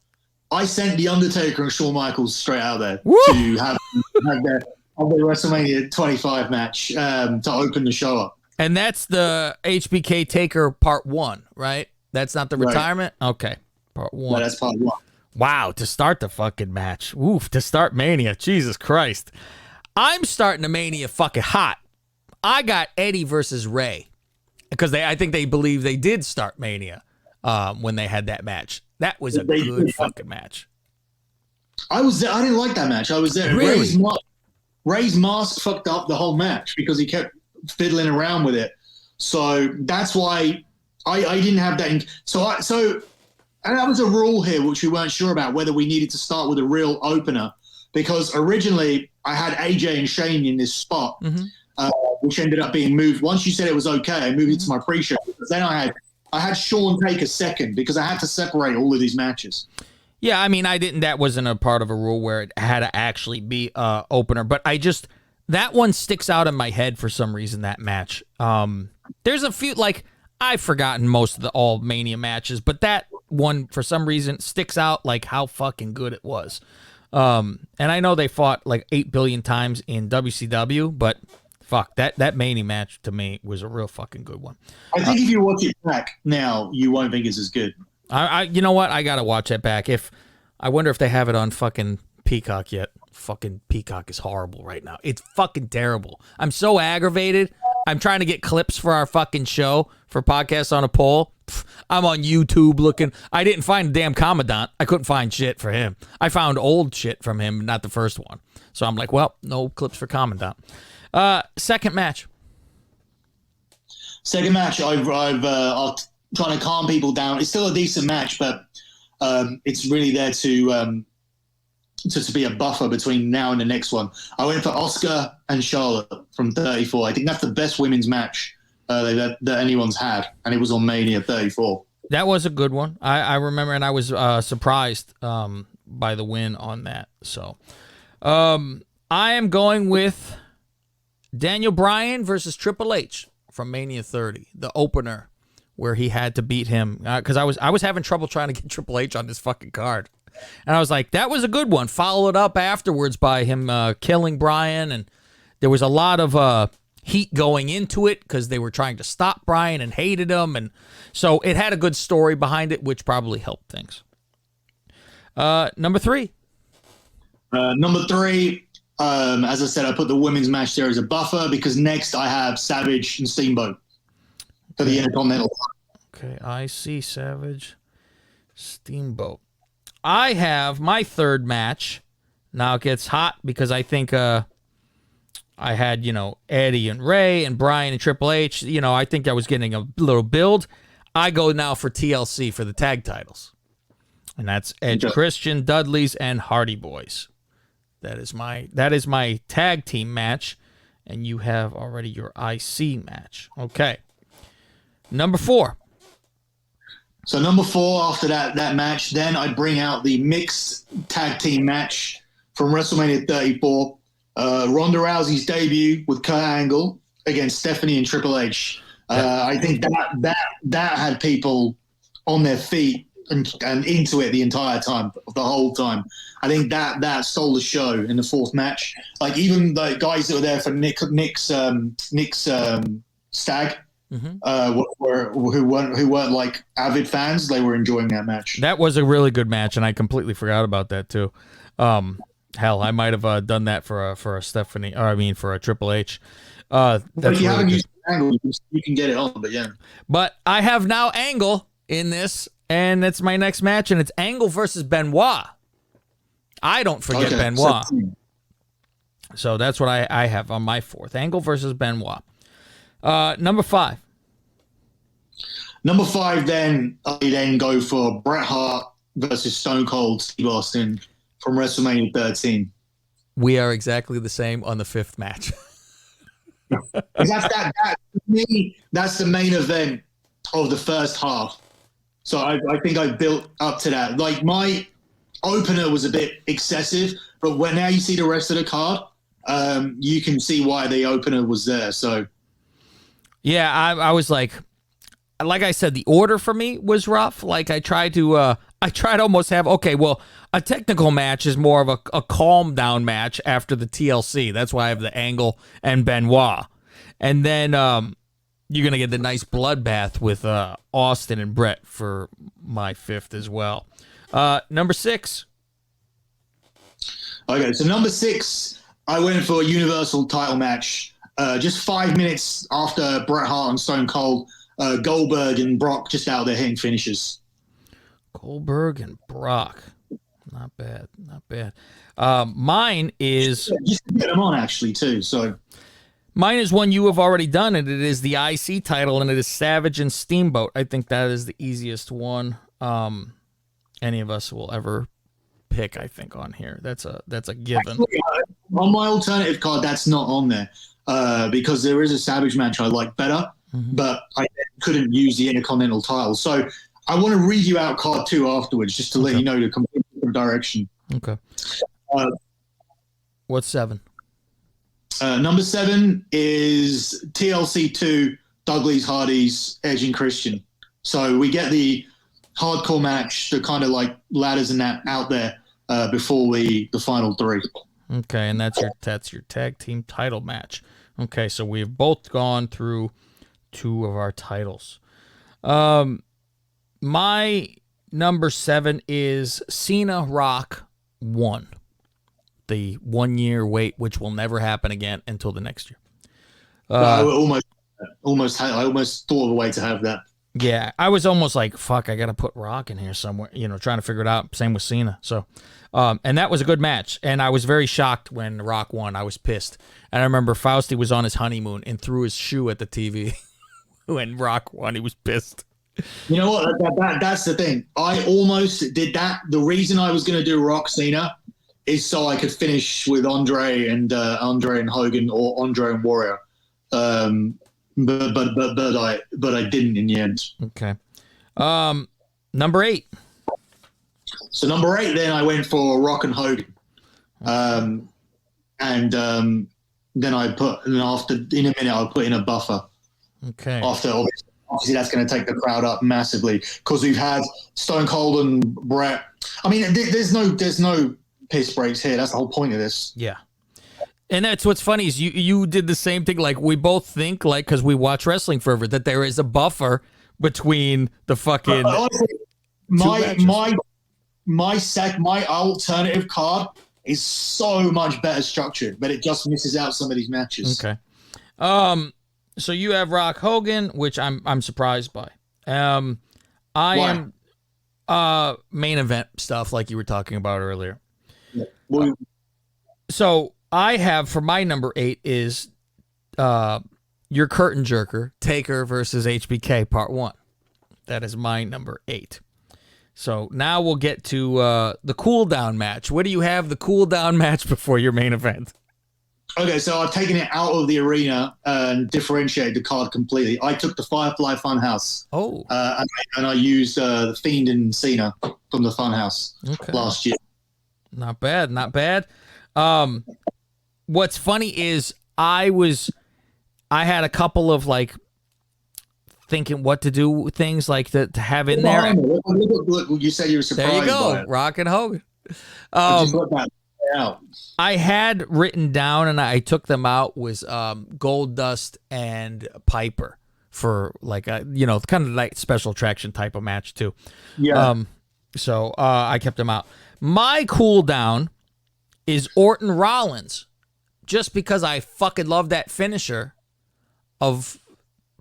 I sent The Undertaker and Shawn Michaels straight out there to have their WrestleMania 25 match to open the show up. And that's the HBK Taker Part 1, right? That's not the retirement? Okay, Part 1. No, that's Part 1. Wow, to start the fucking match. Oof, to start Mania. Jesus Christ. I'm starting the Mania fucking hot. I got Eddie versus Ray. Because I think they believe they did start Mania when they had that match. That was a good fucking match. I was there. I didn't like that match. I was there. Really? Ray's mask fucked up the whole match because he kept fiddling around with it. So that's why I didn't have that. And that was a rule here, which we weren't sure about, whether we needed to start with a real opener. Because originally I had AJ and Shane in this spot. Mm-hmm. Which ended up being moved. Once you said it was okay, I moved it to my pre-show. Because then I had Shawn take a second because I had to separate all of these matches. Yeah, I mean, that wasn't a part of a rule where it had to actually be opener. But that one sticks out in my head for some reason, that match. There's a few, like, I've forgotten most of the all Mania matches, but that one, for some reason, sticks out like how fucking good it was. And I know they fought like 8 billion times in WCW, but fuck, that Mania match to me was a real fucking good one. I think if you watch it back now, you won't think it's as good. You know what? I gotta watch it back. I wonder if they have it on fucking Peacock yet. Fucking Peacock is horrible right now. It's fucking terrible. I'm so aggravated. I'm trying to get clips for our fucking show for Podcasts on a Pole. I'm on YouTube looking. I didn't find a damn Commandant. I couldn't find shit for him. I found old shit from him, not the first one. So I'm like, well, no clips for Commandant. Second match. I'll trying to calm people down. It's still a decent match, but it's really there to be a buffer between now and the next one. I went for Asuka and Charlotte from 34. I think that's the best women's match that anyone's had, and it was on Mania 34. That was a good one. I remember, and I was surprised by the win on that. So I am going with Daniel Bryan versus Triple H from Mania 30, the opener, where he had to beat him. Because I was having trouble trying to get Triple H on this fucking card. And I was like, that was a good one. Followed up afterwards by him killing Bryan. And there was a lot of heat going into it because they were trying to stop Bryan and hated him. And so it had a good story behind it, which probably helped things. Number three. As I said, I put the women's match there as a buffer because next I have Savage and Steamboat for the Intercontinental. Okay, I see Savage, Steamboat. I have my third match. Now it gets hot because I think I had, Eddie and Ray and Bryan and Triple H. I think I was getting a little build. I go now for TLC for the tag titles. And that's Edge, Christian, Dudley's, and Hardy Boys. That is my tag team match, and you have already your IC match. Okay. Number 4. So number 4, after that match, then I bring out the mixed tag team match from WrestleMania 34. Ronda Rousey's debut with Kurt Angle against Stephanie and Triple H. I think that had people on their feet and into it the entire time, the whole time. I think that stole the show in the 4th match. Like even the guys that were there for Nick's stag, who weren't like avid fans, they were enjoying that match. That was a really good match, and I completely forgot about that too. Hell, I might have done that for a Stephanie, or I mean for a Triple H. But if you really haven't good. used Angle, you can get it on. But yeah, But I have now Angle in this, and it's my next match, and it's Angle versus Benoit. I don't forget Benoit. So that's what I have on my 4th. Angle versus Benoit. Number 5. Number 5, then I then go for Bret Hart versus Stone Cold Steve Austin from WrestleMania 13. We are exactly the same on the 5th match. For me, that's the main event of the first half. So I think I built up to that. Like my opener was a bit excessive, but when now you see the rest of the card, you can see why the opener was there. So yeah, I was like I said, the order for me was rough. Like I tried to almost have, okay, well, a technical match is more of a calm down match after the TLC. That's why I have the Angle and Benoit. And then you're going to get the nice bloodbath with Austin and Brett for my 5th as well. Number 6. Okay, so number 6, I went for a Universal title match. Just 5 minutes after Bret Hart and Stone Cold, Goldberg and Brock just out there hitting finishes. Goldberg and Brock. Not bad. Mine is... Just to get them on, actually, too. So mine is one you have already done, and it is the IC title, and it is Savage and Steamboat. I think that is the easiest one any of us will ever pick, I think, on here. That's a given. Actually, on my alternative card, that's not on there because there is a Savage match I like better, but I couldn't use the Intercontinental title. So I want to read you out card 2 afterwards just to let you know the complete different direction. Okay. What's 7? Number 7 is TLC 2, Douglas Hardy's Edge and Christian. So we get the hardcore match, the kind of like ladders and that out there before the final 3. Okay, and that's your tag team title match. Okay, so we've both gone through 2 of our titles. My number 7 is Cena Rock 1. The 1-year wait, which will never happen again until the next year. I almost thought of a way to have that. Yeah, I was almost like, fuck, I got to put Rock in here somewhere, trying to figure it out. Same with Cena. So, and that was a good match. And I was very shocked when Rock won. I was pissed. And I remember Fausti was on his honeymoon and threw his shoe at the TV. When Rock won, he was pissed. You know what? That's the thing. I almost did that. The reason I was going to do Rock Cena is so I could finish with Andre and Hogan or Andre and Warrior. But I didn't in the end. Okay. Number 8. So number 8, then I went for Rock and Hogan. Then I put, and after in a minute I'll put in a buffer. Okay. After obviously that's going to take the crowd up massively because we've had Stone Cold and Brett. I mean, there's no piss breaks here. That's the whole point of this. Yeah. And that's what's funny is you did the same thing. Like we both think, like, because we watch wrestling forever, that there is a buffer between the fucking. Honestly, my alternative card is so much better structured, but it just misses out some of these matches. Okay. So you have Rock Hogan, which I'm surprised by. I am main event stuff like you were talking about earlier. Yeah. Well, So I have for my number 8 is your curtain jerker, Taker versus HBK Part 1. That is my number 8. So now we'll get to the cool down match. What do you have the cool down match before your main event? Okay, so I've taken it out of the arena and differentiated the card completely. I took the Firefly Funhouse. Oh. And I used the Fiend and Cena from the Funhouse last year. Not bad, not bad. What's funny is I had a couple of like thinking what to do things like to have in there. Look, you said you were surprised. There you go, by it. Rock and Hogan. I just got that out. I had written down and I took them out was Gold Dust and Piper for like a kind of like special attraction type of match too. Yeah. So I kept them out. My cool down is Orton Rollins, just because I fucking love that finisher of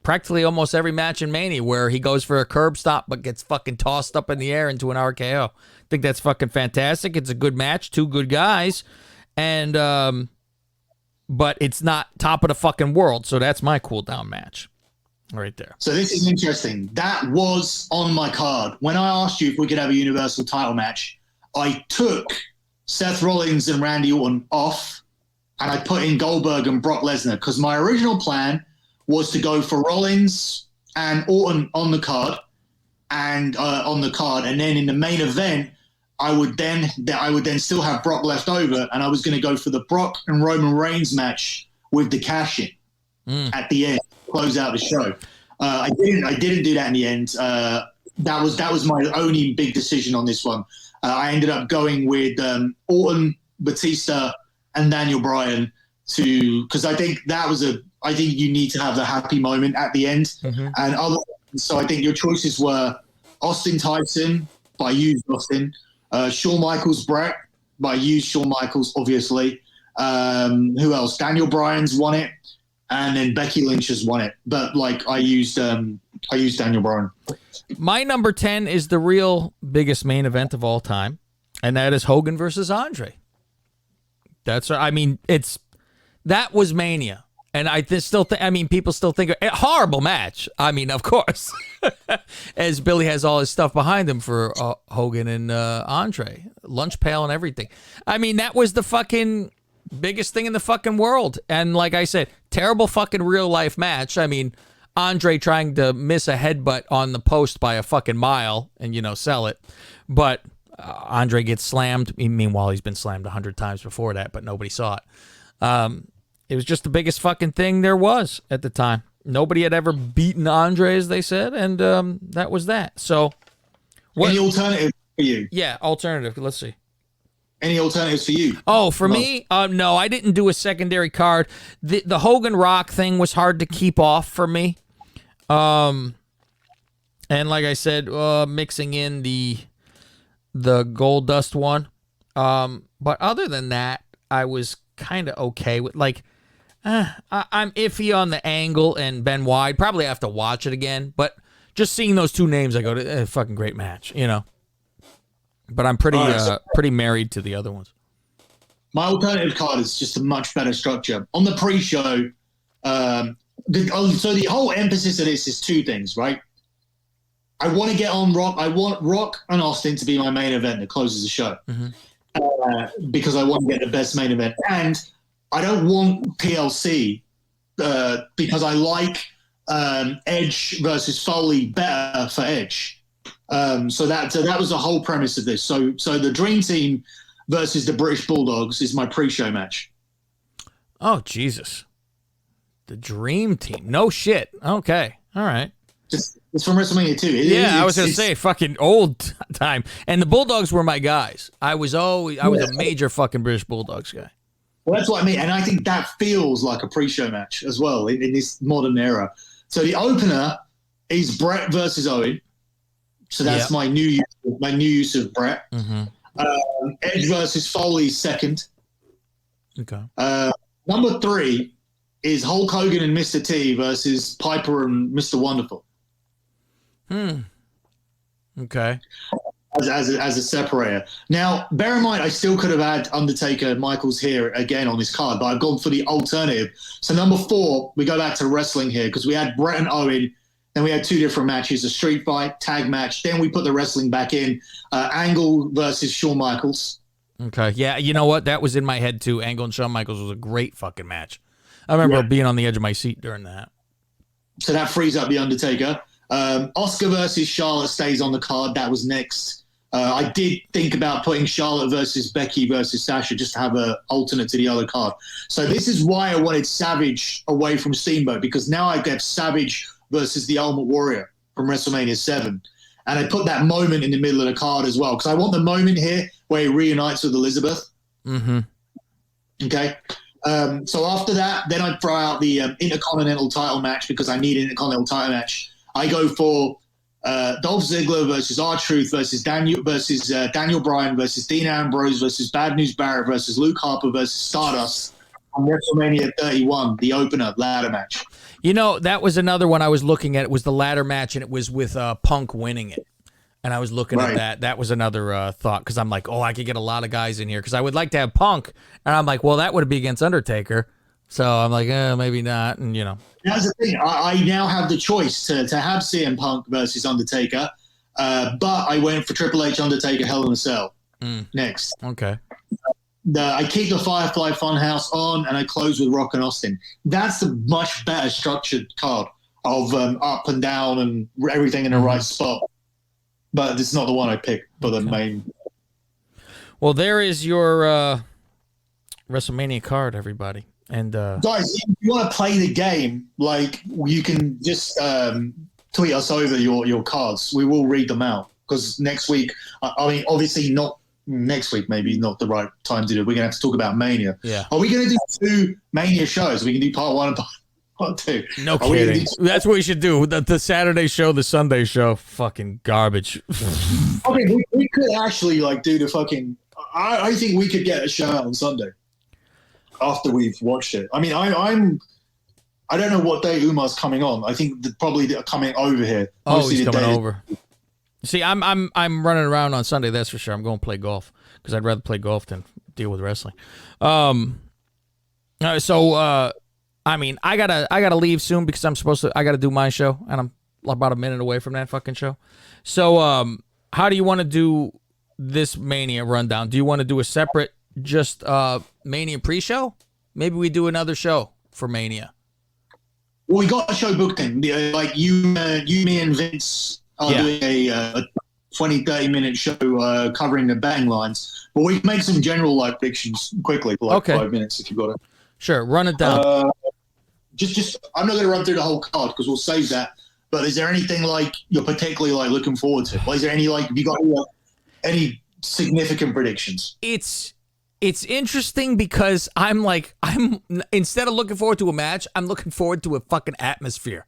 practically almost every match in Mania where he goes for a curb stop but gets fucking tossed up in the air into an RKO. I think that's fucking fantastic. It's a good match, two good guys, and but it's not top of the fucking world, so that's my cool down match right there. So this is interesting. That was on my card. When I asked you if we could have a Universal title match, I took Seth Rollins and Randy Orton off, and I put in Goldberg and Brock Lesnar because my original plan was to go for Rollins and Orton on the card, and then in the main event, I would then still have Brock left over, and I was going to go for the Brock and Roman Reigns match with the cash in at the end, close out the show. I didn't do that in the end. That was my only big decision on this one. I ended up going with Orton, Batista, and Daniel Bryan because I think I think you need to have the happy moment at the end. So I think your choices were Austin Tyson, but I used Austin. Shawn Michaels, Brett, but I used Shawn Michaels, obviously. Who else? Daniel Bryan's won it, and then Becky Lynch has won it. But like I used Daniel Bryan. My number 10 is the real biggest main event of all time, and that is Hogan versus Andre. That was Mania. And I still think, people still think, a horrible match. I mean, of course, as Billy has all his stuff behind him for Hogan and Andre, lunch pail and everything. I mean, that was the fucking biggest thing in the fucking world. And like I said, terrible fucking real life match. I mean, Andre trying to miss a headbutt on the post by a fucking mile and, sell it. But Andre gets slammed. Meanwhile, he's been slammed 100 times before that, but nobody saw it. It was just the biggest fucking thing there was at the time. Nobody had ever beaten Andre, as they said, and that was that. So, any alternative for you? Yeah, alternative. Let's see. Any alternatives for you? Oh, for me? No, I didn't do a secondary card. The Hogan Rock thing was hard to keep off for me. And like I said, mixing in the Gold Dust one. But other than that, I was kind of okay with I'm iffy on the Angle and Benoit. I'd probably have to watch it again, but just seeing those two names, I go, fucking great match, But I'm pretty married to the other ones. My alternative card is just a much better structure. On the pre-show, so the whole emphasis of this is two things, right? I want to get on Rock. I want Rock and Austin to be my main event that closes the show. Because I want to get the best main event. And I don't want PLC because I like Edge versus Foley better for Edge. So that was the whole premise of this. So the Dream Team versus the British Bulldogs is my pre-show match. Oh, Jesus. The Dream Team. No shit. Okay. All right. It's from WrestleMania 2. I was going to say fucking old time. And the Bulldogs were my guys. I was a major fucking British Bulldogs guy. Well, that's what I mean. And I think that feels like a pre-show match as well in this modern era. So the opener is Brett versus Owen. So that's my new use of Brett. Edge versus Foley second. Okay. Number 3 is Hulk Hogan and Mr. T versus Piper and Mr. Wonderful. Okay. As a separator. Now, bear in mind, I still could have had Undertaker Michaels here again on this card, but I've gone for the alternative. So number 4, we go back to wrestling here because we had Brett and Owen Then we had 2 different matches, a street fight, tag match. Then we put the wrestling back in. Angle versus Shawn Michaels. Okay. Yeah, you know what? That was in my head, too. Angle and Shawn Michaels was a great fucking match. I remember being on the edge of my seat during that. So that frees up The Undertaker. Oscar versus Charlotte stays on the card. That was next. I did think about putting Charlotte versus Becky versus Sasha just to have an alternate to the other card. So this is why I wanted Savage away from Steamboat, because now I get Savage versus the Ultimate Warrior from WrestleMania 7. And I put that moment in the middle of the card as well, because I want the moment here where he reunites with Elizabeth. Mm-hmm. Okay. So after that, then I throw out the Intercontinental title match, because I need an Intercontinental title match. I go for Dolph Ziggler versus R-Truth versus Daniel Bryan versus Dean Ambrose versus Bad News Barrett versus Luke Harper versus Stardust on WrestleMania 31, the opener ladder match. You know, that was another one I was looking at. It was the ladder match, and it was with Punk winning it. And I was looking at that. That was another thought, because I'm like, oh, I could get a lot of guys in here, because I would like to have Punk. And I'm like, well, that would be against Undertaker. So I'm like, maybe not. And, you know. That's the thing. I now have the choice to have CM Punk versus Undertaker. But I went for Triple H, Undertaker, Hell in a Cell next. Okay. I keep the Firefly Funhouse on, and I close with Rock and Austin. That's a much better structured card of up and down and everything in the right spot. But it's not the one I picked for the main. Well, there is your WrestleMania card, everybody. And guys, if you want to play the game, like, you can just tweet us over your cards. We will read them out, because next week, I mean, obviously not next week, maybe not the right time to do it. We're going to have to talk about Mania. Yeah. Are we going to do 2 Mania shows? We can do part 1 and part 2. No kidding. That's what we should do. The Saturday show, the Sunday show. Fucking garbage. Okay, we could actually, like, do the fucking... I think we could get a show out on Sunday after we've watched it. I mean, I don't know what day Umar's coming on. I think probably they're coming over here. Oh, he's coming over. See, I'm running around on Sunday, that's for sure. I'm going to play golf, because I'd rather play golf than deal with wrestling. I mean, I gotta leave soon, because I gotta do my show, and I'm about a minute away from that fucking show. So, how do you want to do this Mania rundown? Do you want to do a separate, just Mania pre-show? Maybe we do another show for Mania. Well, we got a show booked in. Like you, me, and Vince are doing a 20, 30-minute show covering the betting lines. But we can make some general, like, predictions quickly for, like, 5 minutes if you got it. Sure, run it down. Just I'm not going to run through the whole card, because we'll save that. But is there anything, like, you're particularly, like, looking forward to? Like, is there any, like, have you got any significant predictions? It's interesting, because I'm instead of looking forward to a match, I'm looking forward to a fucking atmosphere.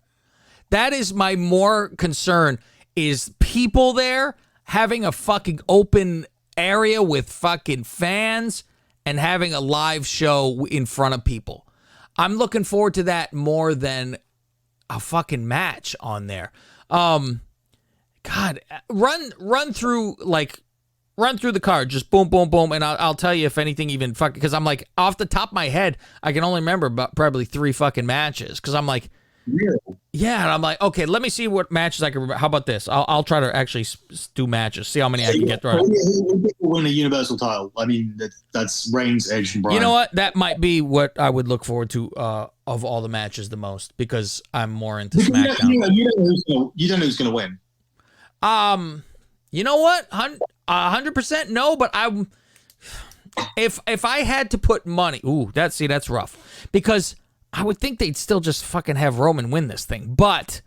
That is my more concern, is people there having a fucking open area with fucking fans and having a live show in front of people. I'm looking forward to that more than a fucking match on there. God, run through the card, just boom, boom, boom, and I'll tell you if anything even fucking, because I'm like, off the top of my head, I can only remember about probably 3 fucking matches, because I'm like, yeah, and I'm like, okay, let me see what matches I can remember. How about this? I'll try to actually do matches, see how many I can get through. Who will win a Universal title? I mean, that's Reigns, Edge, and Bryan. You know what? That might be what I would look forward to of all the matches the most, because I'm more into SmackDown. You don't know who's going to win. You know what? 100% no, but if I had to put money, that's rough, because I would think they'd still just fucking have Roman win this thing, but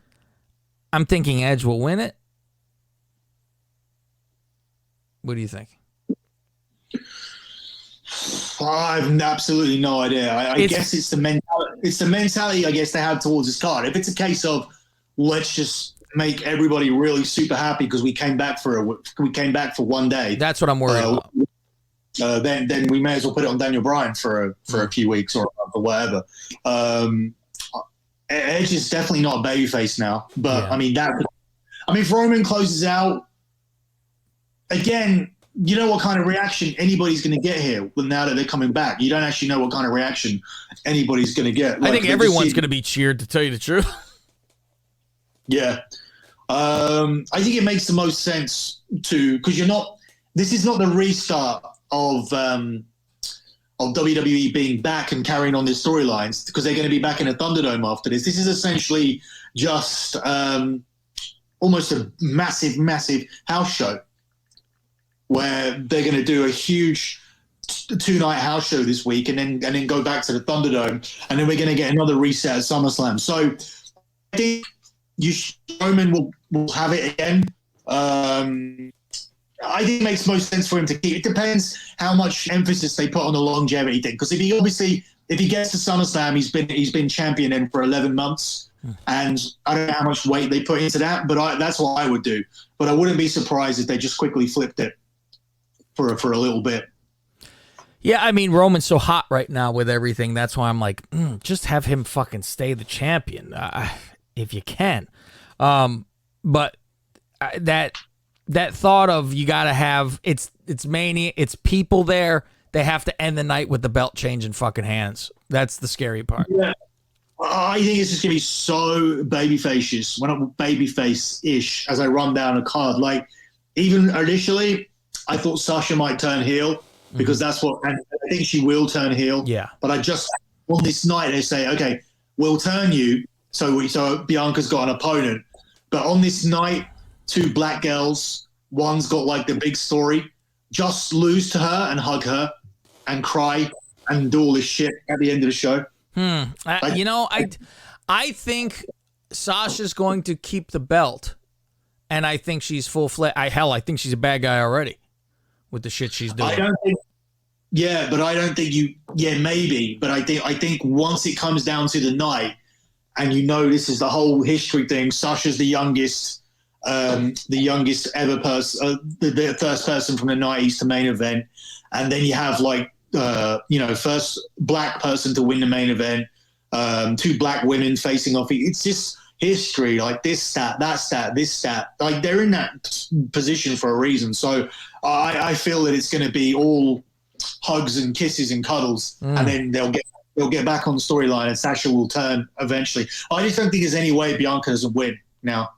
I'm thinking Edge will win it. What do you think? I have absolutely no idea. I guess it's the mentality. It's the mentality I guess they have towards this card. If it's a case of let's just make everybody really super happy because we came back for 1 day. That's what I'm worried about. Then we may as well put it on Daniel Bryan for a few weeks or whatever. Edge is definitely not a babyface now, but I mean if Roman closes out again, you know what kind of reaction anybody's going to get here now that they're coming back. You don't actually know what kind of reaction anybody's going to get. I think everyone's going to be cheered, to tell you the truth. Yeah. I think it makes the most sense because this is not the restart of WWE being back and carrying on their storylines, because they're going to be back in a Thunderdome after this. This is essentially just almost a massive, massive house show where they're going to do a huge 2-night house show this week and then go back to the Thunderdome, and then we're going to get another reset at SummerSlam. So I think Roman will have it again. I think it makes most sense for him to keep. It depends how much emphasis they put on the longevity thing. Because if he gets to SummerSlam, he's been champion then for 11 months, and I don't know how much weight they put into that, but that's what I would do. But I wouldn't be surprised if they just quickly flipped it for a little bit. Yeah, I mean, Roman's so hot right now with everything. That's why I'm like, just have him fucking stay the champion if you can. But that thought of you got to have it's Mania, it's people there. They have to end the night with the belt changing fucking hands. That's the scary part. Yeah. I think it's just going to be so babyface-ish as I run down a card. Like, even initially, I thought Sasha might turn heel because and I think she will turn heel. Yeah. But on this night, they say, okay, we'll turn you. So Bianca's got an opponent. But on this night, 2 black girls, one's got like the big story, just lose to her and hug her and cry and do all this shit at the end of the show. I think Sasha's going to keep the belt, and I think she's full-fledged. I think she's a bad guy already with the shit she's doing. Maybe. But I think once it comes down to the night, and this is the whole history thing, Sasha's the youngest ever person, the first person from the 90s to main event. And then you have first black person to win the main event, 2 black women facing off. It's just history, like this stat, that stat, this stat. Like, they're in that position for a reason. So I feel that it's going to be all hugs and kisses and cuddles, and then they'll get back on the storyline, and Sasha will turn eventually. I just don't think there's any way Bianca doesn't win now.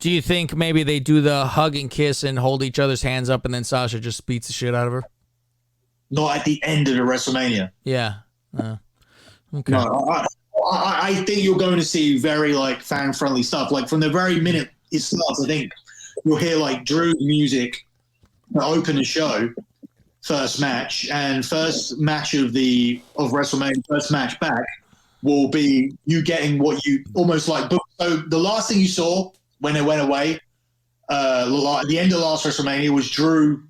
Do you think maybe they do the hug and kiss and hold each other's hands up, and then Sasha just beats the shit out of her? Not at the end of the WrestleMania. Yeah. Okay. No, I think you're going to see very fan-friendly stuff. Like, from the very minute it starts, I think you'll hear Drew's music to open the show. First match of WrestleMania, first match back will be you getting what you almost booked. So the last thing you saw when it went away, at the end of last WrestleMania, was Drew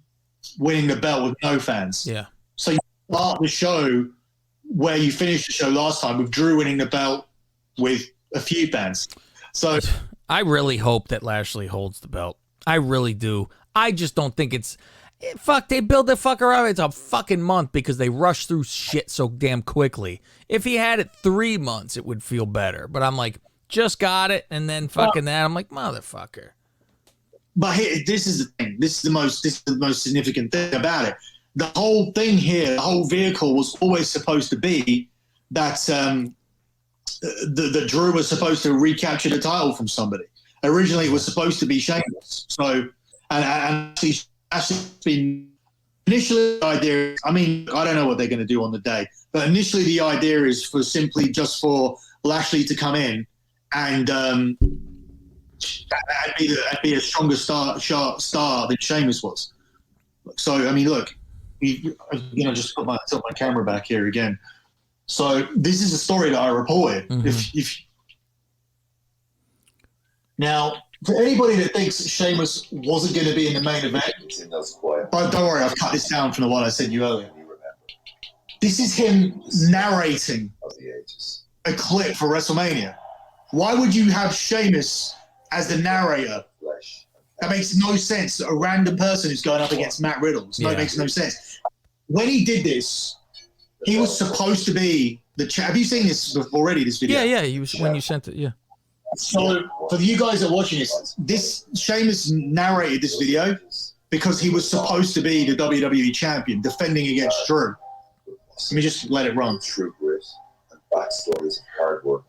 winning the belt with no fans. Yeah. So you start the show where you finished the show last time with Drew winning the belt with a few fans. So I really hope that Lashley holds the belt. I really do. I just don't think it's... Fuck, they build the fucker up. It's a fucking month because they rush through shit so damn quickly. If he had it 3 months, it would feel better. But I'm like, just got it, and then fucking that. I'm like, motherfucker. But this is the thing. This is the most significant thing about it. The whole thing here, the whole vehicle was always supposed to be that the Drew was supposed to recapture the title from somebody. Originally, it was supposed to be Sheamus. So, and actually been initially the idea. I mean, I don't know what they're going to do on the day, but initially the idea is for Lashley to come in and be a stronger star than Sheamus was. So, I mean, look, just put my camera back here again. So this is a story that I reported. Mm-hmm. Now, for anybody that thinks Sheamus wasn't going to be in the main event, but don't worry, I've cut this down from the one I sent you earlier. This is him narrating a clip for WrestleMania. Why would you have Sheamus as the narrator? That makes no sense. A random person who's going up against Matt Riddle. It makes no sense. When he did this, he was supposed to be the Have you seen this already, this video? Yeah, when you sent it, yeah. So, for you guys that are watching this Sheamus narrated this video because he was supposed to be the WWE champion defending against Drew. Let me just let it run. True grit and backstories and hard work.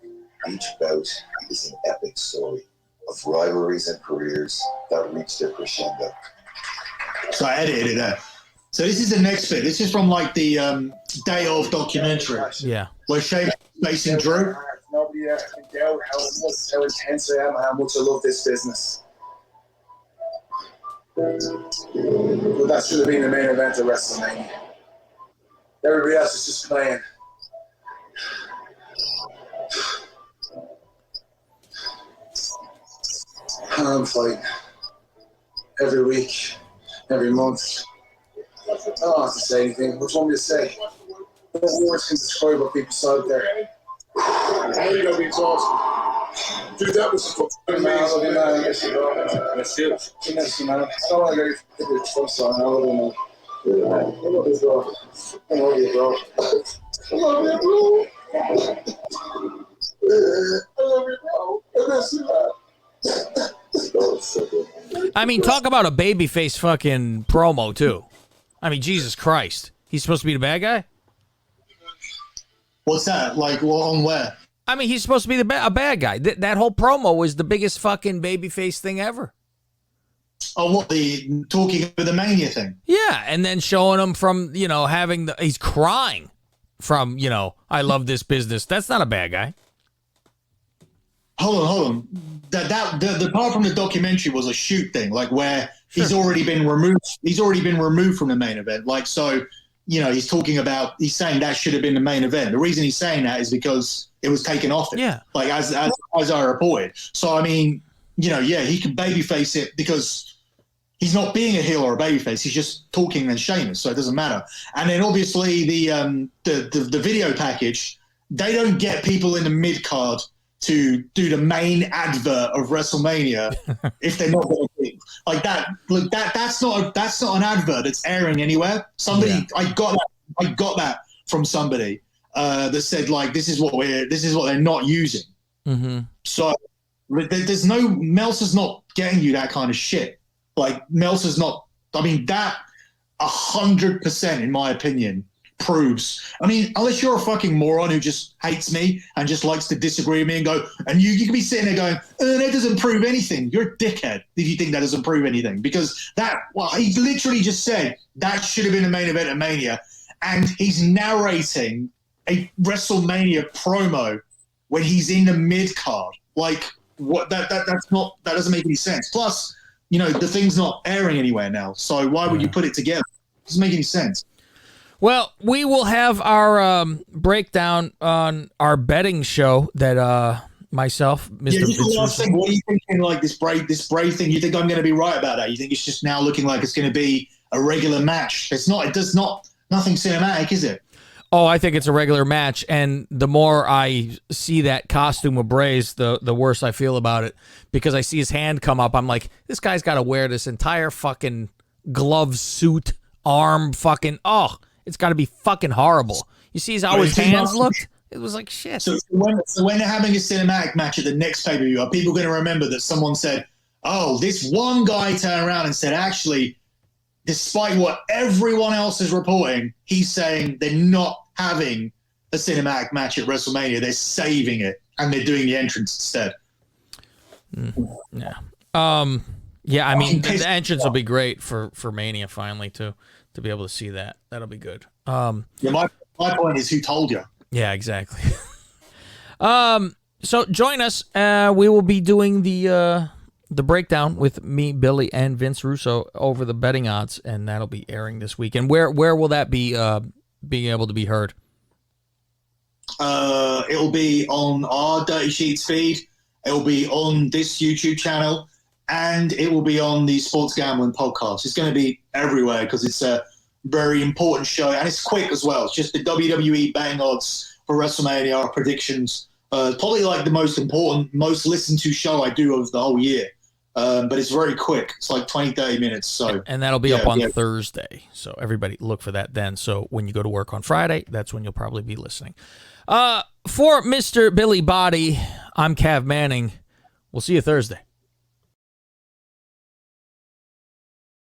Each bout is an epic story. of rivalries and careers that reached their crescendo. So I edited it there. So this is the next bit. This is from like the day of documentary. Yeah. Where Shane facing Drew. Nobody else can doubt how intense I am and how much I love this business. But that should have been the main event of WrestleMania. Everybody else is just playing. I'm fighting every week, every month. I don't have to say anything. What do you want me to say? No words can describe what people saw out there. How you gonna be exhausted? Dude, that was amazing. Man. Yes, you are. That's it. Yes, man. I don't want to get your trust on. I love you, man. I love you, bro. I love you, bro. I love you, bro. I love you, bro. I miss you, man. I mean, talk about a babyface fucking promo, too. I mean, Jesus Christ. He's supposed to be the bad guy? What's that? Like, on where? I mean, he's supposed to be a bad guy. That whole promo was the biggest fucking babyface thing ever. Oh, what, the talking about the Mania thing? Yeah, and then showing him from, having he's crying from, I love this business. That's not a bad guy. Hold on. The part from the documentary was a shoot thing, like where he's already been removed. He's already been removed from the main event. Like, so, he's saying that should have been the main event. The reason he's saying that is because it was taken off it. Yeah. Like, as I reported. So, I mean, he can babyface it because he's not being a heel or a babyface. He's just talking and Sheamus, so it doesn't matter. And then obviously the video package, they don't get people in the mid card to do the main advert of WrestleMania if they're not going to be like that. Look, that's not an advert that's airing anywhere. Somebody, I got that from somebody that said like this is what they're not using. Mm-hmm. So there's no Meltzer's not getting you that kind of shit. Like Meltzer's not. I mean that 100% in my opinion proves. I mean, unless you're a fucking moron who just hates me and just likes to disagree with me and go, and you can be sitting there going, that doesn't prove anything. You're a dickhead if you think that doesn't prove anything. Because he literally just said that should have been the main event of Mania. And he's narrating a WrestleMania promo when he's in the mid card. Like, what? That doesn't make any sense. Plus, the thing's not airing anywhere now. So why would you put it together? It doesn't make any sense. Well, we will have our breakdown on our betting show that myself, Mr. Yeah, just the Vince last thing. What are you thinking? Like this Brave thing. You think I'm going to be right about that? You think it's just now looking like it's going to be a regular match? It's not. It does not. Nothing cinematic, is it? Oh, I think it's a regular match, and the more I see that costume of Bray's, the worse I feel about it, because I see his hand come up. I'm like, this guy's got to wear this entire fucking glove suit, arm fucking. Oh, it's got to be fucking horrible. You see how his hands looked? It was like shit. So when they're having a cinematic match at the next pay-per-view, are people going to remember that someone said, oh, this one guy turned around and said, actually, despite what everyone else is reporting, he's saying they're not having a cinematic match at WrestleMania. They're saving it, and they're doing the entrance instead. Yeah. Yeah, I mean, the entrance will be great for Mania finally, too, to be able to see that. That'll be good. Yeah, my point is, who told you? Yeah, exactly. So join us. We will be doing the breakdown with me, Billy, and Vince Russo over the betting odds, and that'll be airing this week. And where will that be being able to be heard? It'll be on our Dirty Sheets feed. It'll be on this YouTube channel, and it will be on the Sports Gambling podcast. It's going to be everywhere because it's a very important show, and it's quick as well. It's just the WWE betting odds for WrestleMania, our predictions. Probably like the most important, most listened to show I do of the whole year. But it's very quick. It's like 20, 30 minutes. So, and that'll be up on Thursday. So everybody look for that then. So when you go to work on Friday, that's when you'll probably be listening. For Mr. Billy Body, I'm Cav Manning. We'll see you Thursday.